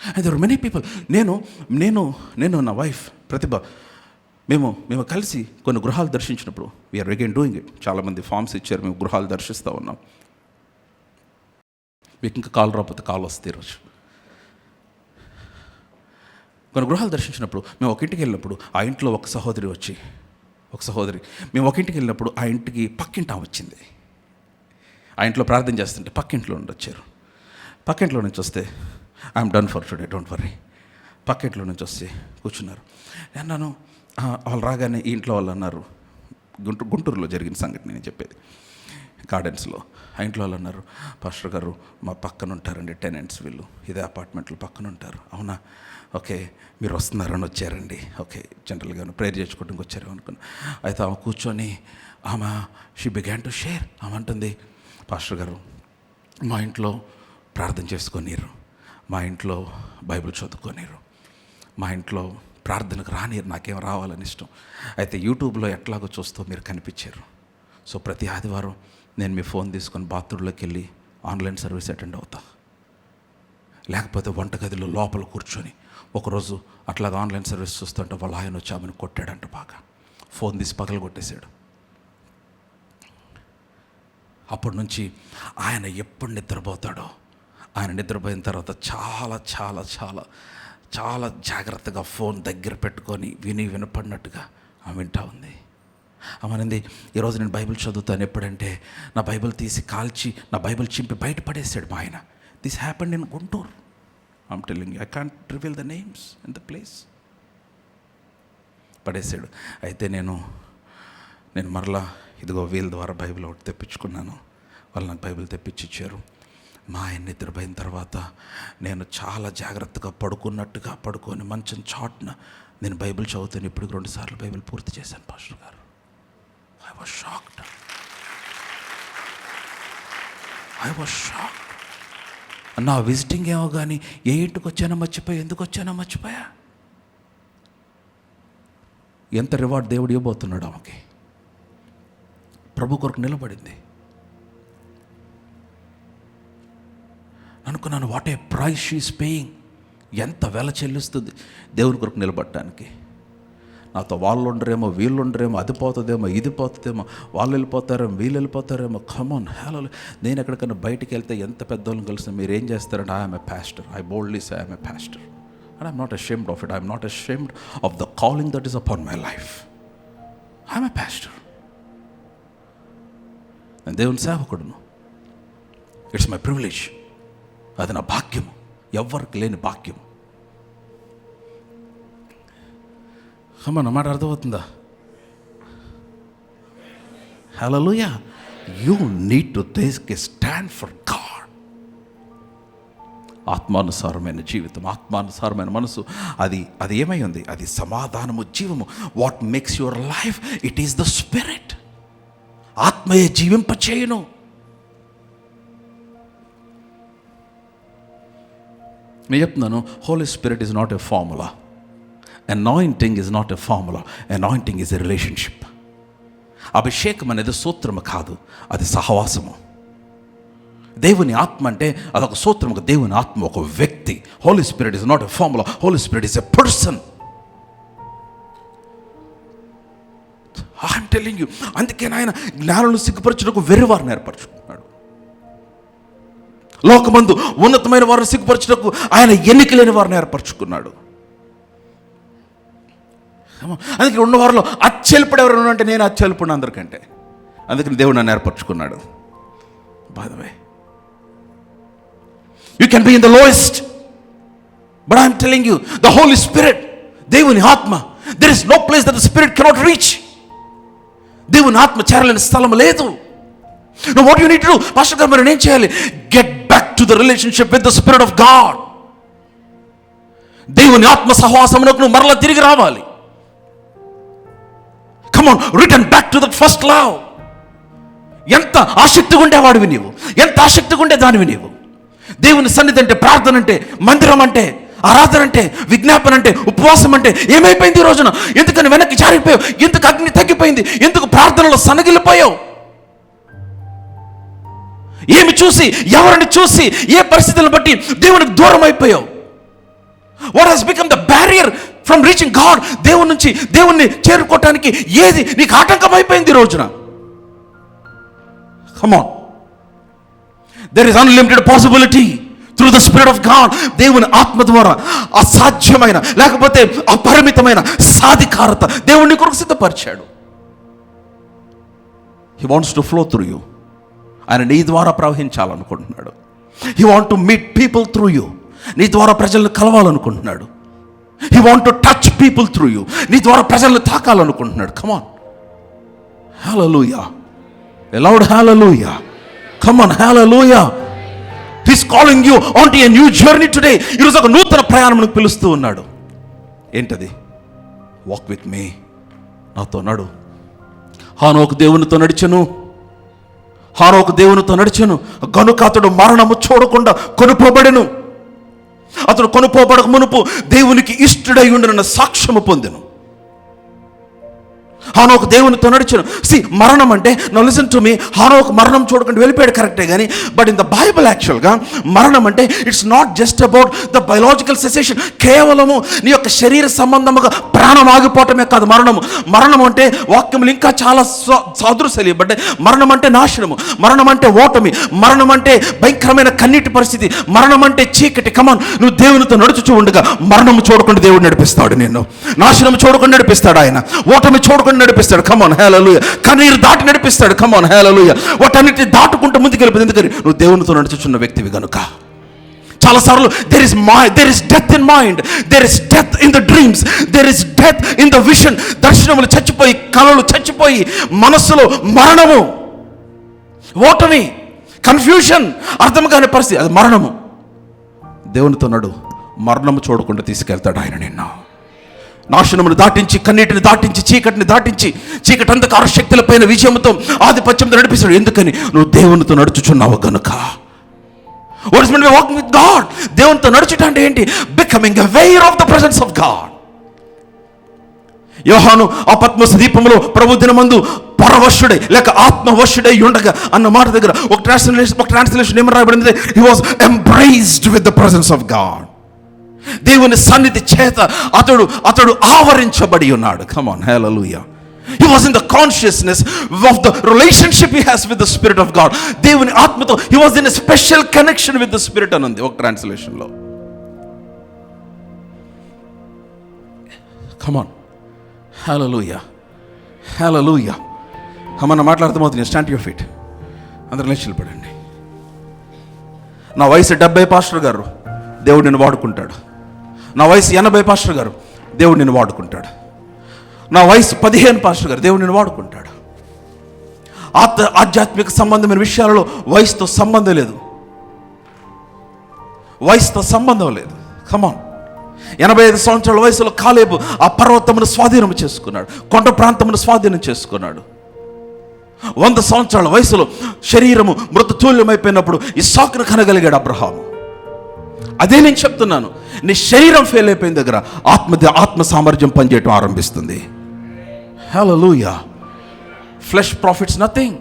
And there are many people. నేను నా వైఫ్ ప్రతిభ మేము కలిసి కొన్ని గృహాలు దర్శించినప్పుడు వీఆర్ అగైన్ డూయింగ్ ఇట్. చాలామంది ఫామ్స్ ఇచ్చారు, మేము గృహాలు దర్శిస్తూ ఉన్నాం. మీకు ఇంకా కాల్ రాకపోతే కాల్ వస్తే ఈరోజు కొన్ని గృహాలు దర్శించినప్పుడు మేము ఒక ఇంటికి వెళ్ళినప్పుడు ఆ ఇంట్లో ఒక సహోదరి మేము ఒక ఇంటికి వెళ్ళినప్పుడు ఆ ఇంటికి పక్కింటి వచ్చింది. ఆ ఇంట్లో ప్రార్థన చేస్తుంటే పక్కింట్లో నుండి వచ్చారు. పక్కింట్లో నుంచి వస్తే I'm done for today, don't worry. పక్కింట్లో నుంచి వస్తే కూర్చున్నారు. నేను వాళ్ళు రాగానే ఈ ఇంట్లో వాళ్ళు అన్నారు, గుంటూరులో జరిగిన సంఘటన నేను చెప్పేది, గార్డెన్స్లో. ఆ ఇంట్లో వాళ్ళు అన్నారు, పాస్టర్ గారు మా పక్కన ఉంటారండి టెనెంట్స్, వీళ్ళు ఇదే అపార్ట్మెంట్లో పక్కన ఉంటారు. అవునా, ఓకే, మీరు వస్తున్నారని వచ్చారండి. ఓకే, జనరల్గా ప్రేయర్ చేసుకోవడానికి వచ్చారు అనుకున్నా. అయితే ఆమె కూర్చొని షీ బిగాన్ టు షేర్. ఆమె అంటుంది, పాస్టర్ గారు మా ఇంట్లో ప్రార్థన చేసుకోనీరు, మా ఇంట్లో బైబిల్ చదువుకోనీరు, మా ఇంట్లో ప్రార్థనకు రానిరు, నాకేం రావాలని ఇష్టం. అయితే యూట్యూబ్లో ఎట్లాగో చూస్తూ మీరు కనిపించారు. సో ప్రతి ఆదివారం నేను మీ ఫోన్ తీసుకొని బాత్రూంలోకి వెళ్ళి ఆన్లైన్ సర్వీస్ అటెండ్ అవుతా, లేకపోతే వంటగదిలో లోపల కూర్చొని. ఒకరోజు అట్లాగా ఆన్లైన్ సర్వీస్ చూస్తుంటే వాళ్ళ ఆయన వచ్చి ఆమెను కొట్టాడంట, బాగా ఫోన్ తీసి పగలు కొట్టేశాడు. అప్పటి నుంచి ఆయన ఎప్పుడు నిద్రపోతాడో, ఆయన నిద్రపోయిన తర్వాత చాలా చాలా చాలా చాలా జాగ్రత్తగా ఫోన్ దగ్గర పెట్టుకొని వినపడినట్టుగా ఆమె వింటా ఉంది. ఆమెనంది, ఈరోజు నేను బైబిల్ చదువుతాను ఎప్పుడంటే నా బైబిల్ తీసి కాల్చి నా బైబిల్ చింపి బయట పడేసాడు మా ఆయన. This happened in Guntur. I'm telling you, I can't reveal the names in the place. పడేసాడు. అయితే నేను మరలా ఇదిగో వీళ్ళ ద్వారా బైబిల్ ఒకటి తెప్పించుకున్నాను. వాళ్ళు నాకు బైబిల్ తెప్పించి ఇచ్చారు. మా ఆయన నిద్రపోయిన తర్వాత నేను చాలా జాగ్రత్తగా పడుకున్నట్టుగా పడుకొని మంచం చాటున నేను బైబిల్ చదువుతాను. ఇప్పుడు 2 సార్లు బైబిల్ పూర్తి చేశాను పాస్టర్ గారు. I was shocked. నా విజిటింగ్ ఏమో కానీ ఏ ఇంటికి వచ్చానో మర్చిపోయా, ఎందుకు వచ్చానో మర్చిపోయా. ఎంత రివార్డ్ దేవుడు ఇవ్వబోతున్నాడు ఆమెకి. ప్రభు కొరకు నిలబడింది. అనుకున్నాను, what a price she is paying, ఎంత వెల చెల్లిస్తుంది దేవుని కొరకు నిలబడటానికి. నాతో వాళ్ళు ఉండరేమో, వీళ్ళు ఉండరేమో, అది పోతుందేమో, ఇది పోతుందేమో, వాళ్ళు వెళ్ళిపోతారేమో, వీళ్ళు వెళ్ళిపోతారేమో. కమాన్, హలో. నేను ఎక్కడికైనా బయటికి వెళ్తే ఎంత పెద్దోళ్ళని కలిసిన మీరు ఏం చేస్తారంటే, I'm a pastor, I boldly say I'm a pastor and I'm not ashamed of it. I'm not ashamed of the calling that is upon my life. I'm a pastor, నేను దేవుని సేవకుడును. ఇట్స్ మై ప్రివిలేజ్, అది నా భాగ్యం, ఎవ్వరికి లేని భాగ్యం. అమ్మ, నా మాట అర్థమవుతుందా? Hallelujah. You need to take a stand for God. ఆత్మానుసారమైన జీవితం, ఆత్మానుసారమైన మనసు, అది ఏమై ఉంది? అది సమాధానము, జీవము. What makes your life? It is the spirit. ఆత్మయే జీవింపచేయును. నేను చెప్తున్నాను, holy spirit is not a formula. Anointing is not a formula. Anointing is a relationship. అభిషేకం అనేది సూత్రము కాదు, అది సహవాసము. దేవుని ఆత్మ అంటే అదొక సూత్రం, ఒక దేవుని ఆత్మ, ఒక వ్యక్తి. Holy spirit is not a formula. Holy spirit is a person. I'm telling you. అందుకే ఆయన జ్ఞానులను సిగ్గుపరచుటకు వెర్రివారిని ఏర్పరచుకున్నాడు. లోకమందు ఉన్నతమైన వారిని సిగ్గుపరచుటకు ఆయన ఎన్నిక లేని వారిని ఏర్పరచుకున్నాడు. అందుకే ఉన్నవారిలో అత్యల్పుడు ఎవరైనా అంటే నేను అత్యల్పుడు అందరికంటే. అందుకని దేవుడు నన్ను ఏర్పరచుకున్నాడు. By the way, you can be in the lowest, but I'm telling you, the Holi Spirit, దేవుని ఆత్మ, there is no place that the spirit cannot reach. దేవుని ఆత్మ చేరలేని స్థలం లేదు. Now what you need to do, pastor గారు, మరి నేను చేయాలి? Get back to the relationship with the spirit of God. దేవుని ఆత్మ సహవాసమునకు నువ్వు మరలా తిరిగి రావాలి. Come on, return back to that first love. ఎంత ఆసక్తిగా ఉండేవాడివి నీవు, ఎంత ఆసక్తిగా ఉండే దానివి నీవు. దేవుని సన్నిధి అంటే, ప్రార్థన అంటే, మందిరం అంటే, ఆరాధన అంటే, విజ్ఞాపన అంటే, ఉపవాసం అంటే ఏమైపోయింది ఈ రోజున? ఎందుకని వెనక్కి జారిపోయావు? ఎందుకు అగ్ని తగ్గిపోయింది? ఎందుకు ప్రార్థనలో సన్నగిల్లిపోయావు? ఏమి చూసి, ఎవరిని చూసి, ఏ పరిస్థితులను బట్టి దేవునికి దూరం అయిపోయావు? What has become the barrier from reaching God? దేవుని నుంచి దేవుణ్ణి చేరుకోవటానికి ఏది నీకు ఆటంకం అయిపోయింది ఈ రోజున? Come on, there is unlimited possibility through the spirit of God. దేవుని ఆత్మ ద్వారా అసాధ్యమైన, లేకపోతే అపరిమితమైన సాధికారత దేవుని కొరకు సిద్ధపరిచాడు. He wants to flow through you. ఆయన నీ ద్వారా ప్రవహించాలనుకుంటున్నాడు. He want to meet people through you. నీ ద్వారా ప్రజలను కలవాలనుకుంటున్నాడు. He want to touch people through you. నీ ద్వారా ప్రజలను తాకాలనుకుంటున్నాడు. Come on, hallelujah, loud hallelujah, come on, hallelujah. He's calling you on to a new journey today. ఈరోజు ఒక నూతన ప్రయాణమును పిలుస్తూ ఉన్నాడు. ఏంటది? వాక్ విత్ మీ, నాతో నడు. హానోకు దేవునితో నడిచెను, హానోకు దేవునితో నడిచెను గనుక అతడు మరణము చూడకుండా కొనుపోబడెను. అతడు కొనుపోబడక మునుపు దేవునికి ఇష్టడై ఉండిన సాక్ష్యము పొందెను. హానోకు దేవునితో నడిచెను. మరణం అంటే, నౌ లిసన్ టు మీ, హానోకు మరణం చూడకుండా వెళ్ళిపోయాడు కరెక్టే, కానీ బట్ ఇన్ ద బైబిల్ యాక్చువల్గా మరణం అంటే it's not just about the biological cessation. కేవలము నీ యొక్క శరీర సంబంధముగా ప్రాణం ఆగిపోవటమే కాదు మరణము. మరణం అంటే వాక్యములు ఇంకా చాలా సాదృశ్యాలు ఇవ్వబడ్డాయి. మరణం అంటే నాశనము, మరణం అంటే ఓటమి, మరణం అంటే భయంకరమైన కన్నీటి పరిస్థితి, మరణం అంటే చీకటి. కమాన్, నువ్వు దేవునితో నడుచుచూ ఉండగా మరణము చూడకుండా దేవుడు నడిపిస్తాడు నిన్ను. నాశనం చూడకుండా నడిపిస్తాడు ఆయన. ఓటమి చూడకుండా నడిపిస్తాడు. కమాన్, హల్లెలూయా. కన్నీరు దాటి నడిపిస్తాడు. కమాన్, హల్లెలూయా. వాటన్నిటిని దాటుకుంటూ ముందుకు వెళ్ళిపోయింది. ఎందుకని? నువ్వు దేవునితో నడుచుచున్న వ్యక్తివి కనుక. చాలాసార్లు there is death in mind, there is death in the dreams, there is death in the vision. దర్శనములు చచ్చిపోయి, కళలు చచ్చిపోయి, మనస్సులో మరణము, ఓటమి, కన్ఫ్యూషన్, అర్థం కాని పరిస్థితి, అది మరణము. దేవునితో నడు, మరణము చూడకుండా తీసుకెళ్తాడు ఆయన నిన్ను. నాశనమును దాటించి, కన్నీటిని దాటించి, చీకటిని దాటించి, చీకటి అంధకార శక్తులపైన విజయంతో, ఆధిపత్యంతో నడిపిస్తాడు. ఎందుకని? నువ్వు దేవునితో నడుచుచున్నావు గనుక. What is meant by walking with God? దేవునితో నడుచుట అంటే ఏంటి? Becoming aware of the presence of God. యోహాను ఆ పత్మసు దీపంలో ప్రభు దినమందు పరవశుడై లేక ఆత్మవశుడై ఉండగా అన్న మాట దగ్గర ఒక ట్రాన్స్లేషన్ ఏమని రాయబడింది? He was embraced with the presence of God. దేవుని సన్నిధి చేత అతడు ఆవరించబడి ఉన్నాడు. Come on, hallelujah. He was in the consciousness of the relationship he has with the Spirit of God. దేవుని ఆత్మతో he was in a special connection with the Spirit అని ఉంది ఒక ట్రాన్స్లేషన్ లో. Come on, hallelujah, hallelujah. మనం మాట్లాడుతూ stand your feet. అందరూ లేచి నిలబడండి. నా వయసు 70 పాస్టర్ గారు, దేవుడు నిన్ను వాడుకుంటాడు. నా వయసు 80 పాస్టర్ గారు, దేవుడు నిన్ను వాడుకుంటాడు. నా వయసు 15 పాస్టర్ గారు, దేవుడు నిన్ను వాడుకుంటాడు. ఆధ్యాత్మిక సంబంధమైన విషయాలలో వయసుతో సంబంధం లేదు, వయసుతో సంబంధం లేదు. కమాన్, 85 సంవత్సరాల వయసులో కాలేబు ఆ పర్వతమును స్వాధీనం చేసుకున్నాడు, కొండ ప్రాంతమును స్వాధీనం చేసుకున్నాడు. 100 సంవత్సరాల వయసులో శరీరము మృతతుల్యమైపోయినప్పుడు ఇస్సాకును కనగలిగాడు అబ్రహాము. అదే నేను చెప్తున్నాను, నీ శరీరం ఫెయిల్ అయిపోయిన దగ్గర ఆత్మ సామర్థ్యం పనిచేయటం ఆరంభిస్తుంది. హల్లెలూయా. Flesh profits nothing.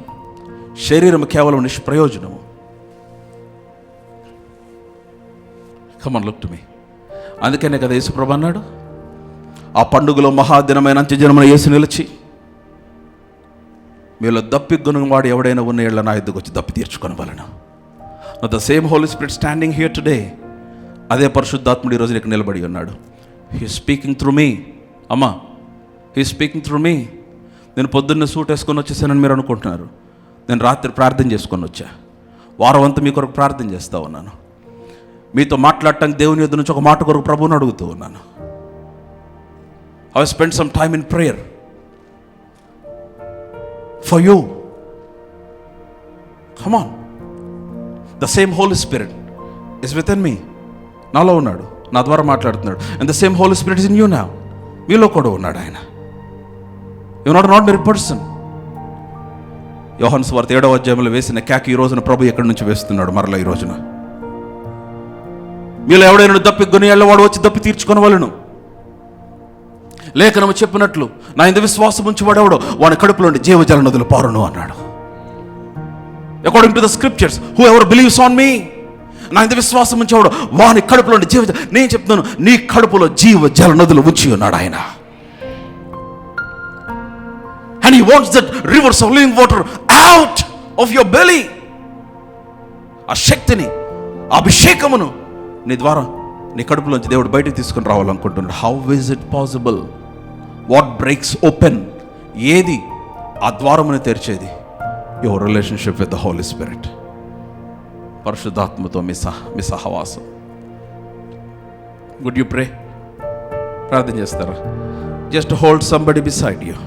శరీరం కేవలం నిష్ప్రయోజనము. Come on, look to me. అందుకనే కదా యేసు ప్రభు అన్నాడు, ఆ పండుగలో మహాదినమైన అంత్యజనమున యేసు నిలిచి, మీలో దప్పిగొనుగు వాడు ఎవడైనా ఉన్న ఏళ్ళ నా ఎద్దుకు వచ్చి దప్పి తీర్చుకొనవలెను. The same Holi spirit standing here today. అదే పరిశుద్ధాత్ముడు ఈరోజు ఇక్కడ నిలబడి ఉన్నాడు. He speaking through me. అమ్మా, హీ స్పీకింగ్ త్రూ మీ. నేను పొద్దున్నే సూట్ వేసుకొని వచ్చేసానని మీరు అనుకుంటున్నారు. నేను రాత్రి ప్రార్థన చేసుకొని వచ్చా. వారం అంతా మీ కొరకు ప్రార్థన చేస్తూ ఉన్నాను. మీతో మాట్లాడటానికి దేవుని యొద్ద నుంచి ఒక మాట కొరకు ప్రభువుని అడుగుతూ ఉన్నాను. I spend some time in prayer for you. Come on, the same Holi Spirit is with in me. నాలో ఉన్నాడు, నా ద్వారా మాట్లాడుతున్నాడు. And the same Holi Spirit is in you now. మీలో కూడా ఉన్నాడు ఆయన. You not ordinary person. యోహాను సువార్త 7వ అధ్యాయంలో వేసిన కేక ఈ రోజున ప్రభు ఎక్కడి నుంచి వేస్తున్నాడు మరలా ఈ రోజున. మీలో ఎవడైనా దప్పిగొని వాడు వచ్చి దప్పి తీర్చుకొనవలెను. లేఖనము చెప్పినట్లు, నా ఇందు విశ్వాసం ఉంచి వాడెవడో వాని కడుపులోని జీవజల నదులు పారును అన్నాడు. According to the scriptures, whoever believes on me, నా ఇంత విశ్వాసం ఉంచేవాడు వాని కడుపులో నేను చెప్తున్నాను, నీ కడుపులో జీవజల నదులు ఉంచి ఉన్నాడు ఆయన. And he wants that rivers of living water out of your belly. ఆ శక్తిని, ఆ అభిషేకమును నీ ద్వారా నీ కడుపులోంచి దేవుడు బయటకు తీసుకుని రావాలనుకుంటున్నాడు. How is it possible? What breaks open? ఏది ఆ ద్వారమును తెరిచేది? Your relationship with the Holi spirit. పరిశుద్ధాత్మతో మీ సహవాసం. Would you pray? ప్రార్థన చేస్తారా? Just hold somebody beside you.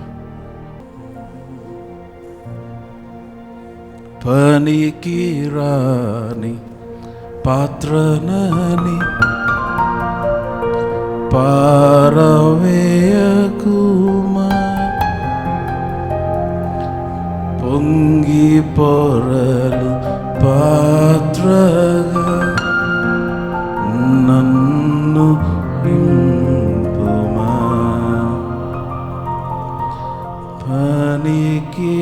పనికి రాని పాత్రనని పారవేయకుమా, పొంగి పొరలు పాత్రగా నన్ను నింపుమా. పనికి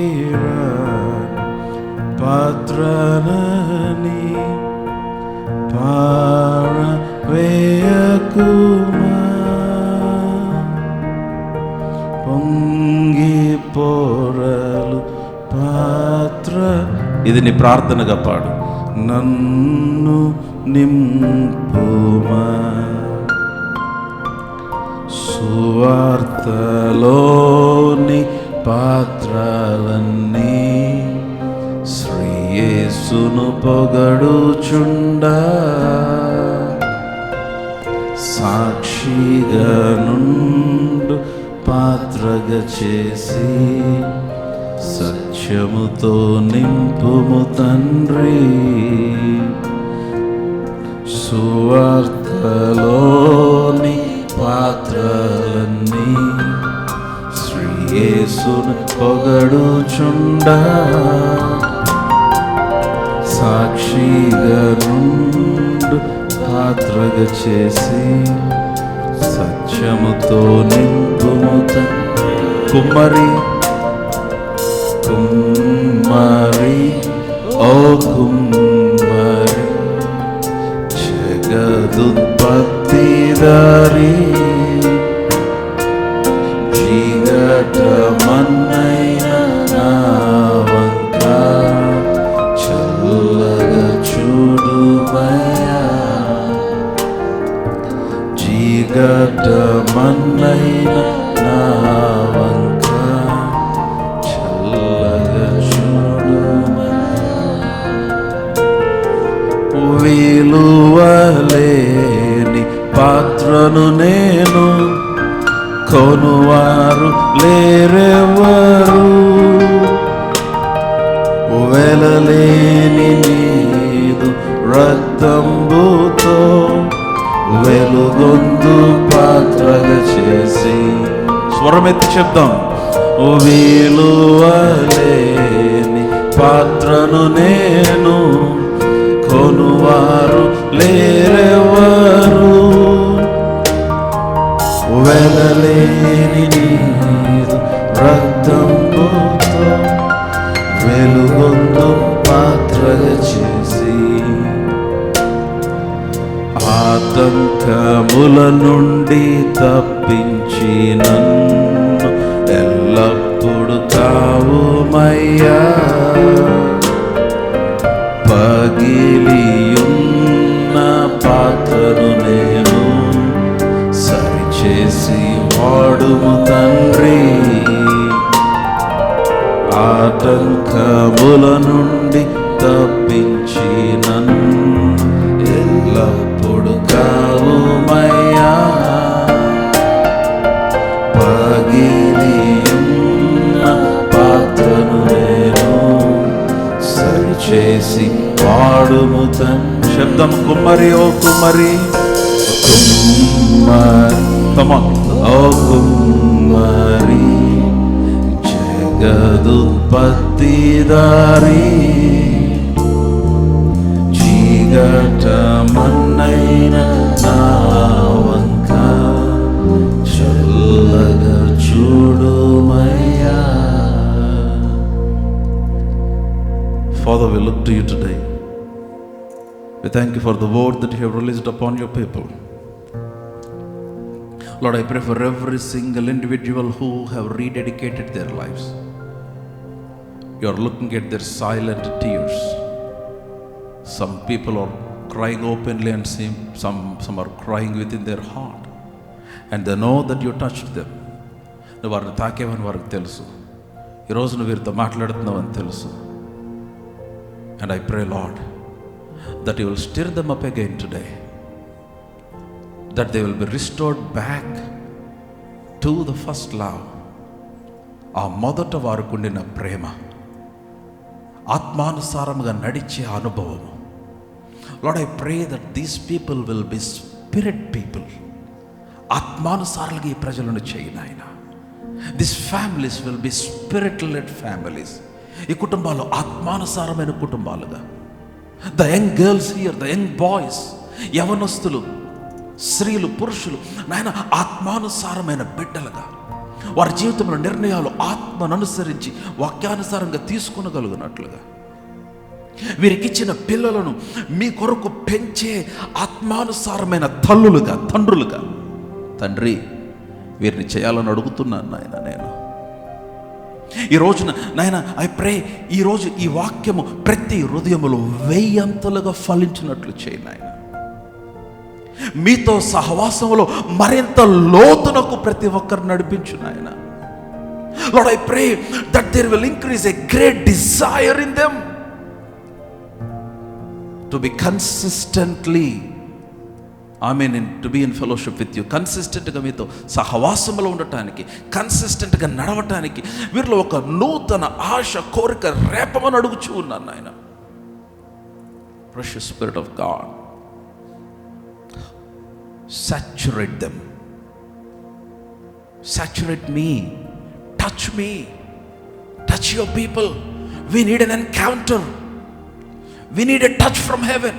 పాత్రనని పారవేయకుమా, పొంగి పొరలు పాత్ర. ఇది నీ ప్రార్థనగా పాడు. నన్ను నింపుమా. సువార్తలోని పాత్రలన్నీ యేసును పొగడుచుండా, సాక్షిగా నుండు పాత్రగా చేసి సత్యముతో నింపుము తండ్రి. సువార్తలోని పాత్రలన్నీ యేసును పొగడుచుండా, సాక్షిగా నుండు పాత్రగా చేసి సత్యముతో నింపుము. కుమ్మరి నోరెత్తి చెప్దాం. విలువలేని పాత్రను నేను, కొనువారు లేరెవరు. వెలలేని నీరు రక్తంతో వెలుగొందు పాత్రగా చేసి, ఆతంకముల నుండి తప్పించి నన్ను ఎల్లప్పుడు కావుమయ్యా. పగిలియున్న పాత్రను నేను సరిచేసి వాడుము తండ్రి. ఆటంకముల నుండి తప్పించి నన్ను ఎల్లప్పుడు కావుమయ్యా. పగిలియున్న పాత్రను నేను సరిచేసి వాడుము తండ్రి. శబ్దం కుమ్మరి, ఓ కుమ్మరి, కుమ్మరి, ఓ కుమ్మరి, జగదుత్పత్తిదారి, చీకటమన్నైన నా వంక చల్లగా చూడుమయ్యా. Father, we look to you today. We thank you for the word that you have released upon your people. Lord, I pray for every single individual who have rededicated their lives. You are looking at their silent tears. Some people are crying openly and some are crying within their heart. And they know that you touched them. నువ్వు వారిని తాకేవని వారికి తెలుసు. ఈరోజు నువ్వు వీరితో మాట్లాడుతున్నావని తెలుసు. And I pray, Lord, that you will stir them up again today, that they will be restored back to the first love. ఆ మొదట వారికి ఉండిన ప్రేమ, ఆత్మానుసారముగా నడిచే అనుభవము. Lord, I pray that these people will be spirit people. ఆత్మానుసారులుగా ఈ ప్రజలను చేయి నాయన. These families will be spirit-led families. ఈ కుటుంబాలు ఆత్మానుసారమైన కుటుంబాలుగా. The young girls here, the young boys, యవనస్తులు, స్త్రీలు, పురుషులు నాయన ఆత్మానుసారమైన బిడ్డలుగా వారి జీవితంలో నిర్ణయాలు ఆత్మను అనుసరించి వాక్యానుసారంగా తీసుకొనగలుగునట్లుగా, వీరికిచ్చిన పిల్లలను మీ కొరకు పెంచే ఆత్మానుసారమైన తల్లులుగా, తండ్రులుగా, తండ్రి వీరిని చేయాలని అడుగుతున్నాను నాయన. నేను ఈ రోజున నాయన ఐ ప్రే, ఈరోజు ఈ వాక్యము ప్రతి హృదయములో 1000 అంతలుగా ఫలించినట్లు చేయి నాయన. మీతో సహవాసంలో మరింత లోతునకు ప్రతి ఒక్కరు నడిపించు నాయన. Lord, I pray that there will increase a great desire in them to be consistently, to be in fellowship with you. కన్సిస్టెంట్గా మీతో సహవాసంలో ఉండటానికి, కన్సిస్టెంట్గా నడవటానికి వీరిలో ఒక నూతన ఆశ, కోరిక రేపమని అడుగుచూ ఉన్నాను నాయన. Precious Spirit of God, saturate them, saturate me, touch me, touch your people. We need an encounter, we need a touch from heaven.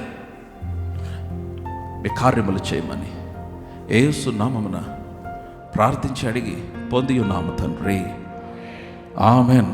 మీ కార్యములు చేయమని యేసు నామమున ప్రార్థించి అడిగి పొంది ఉన్నాము తండ్రి. ఆమెన్.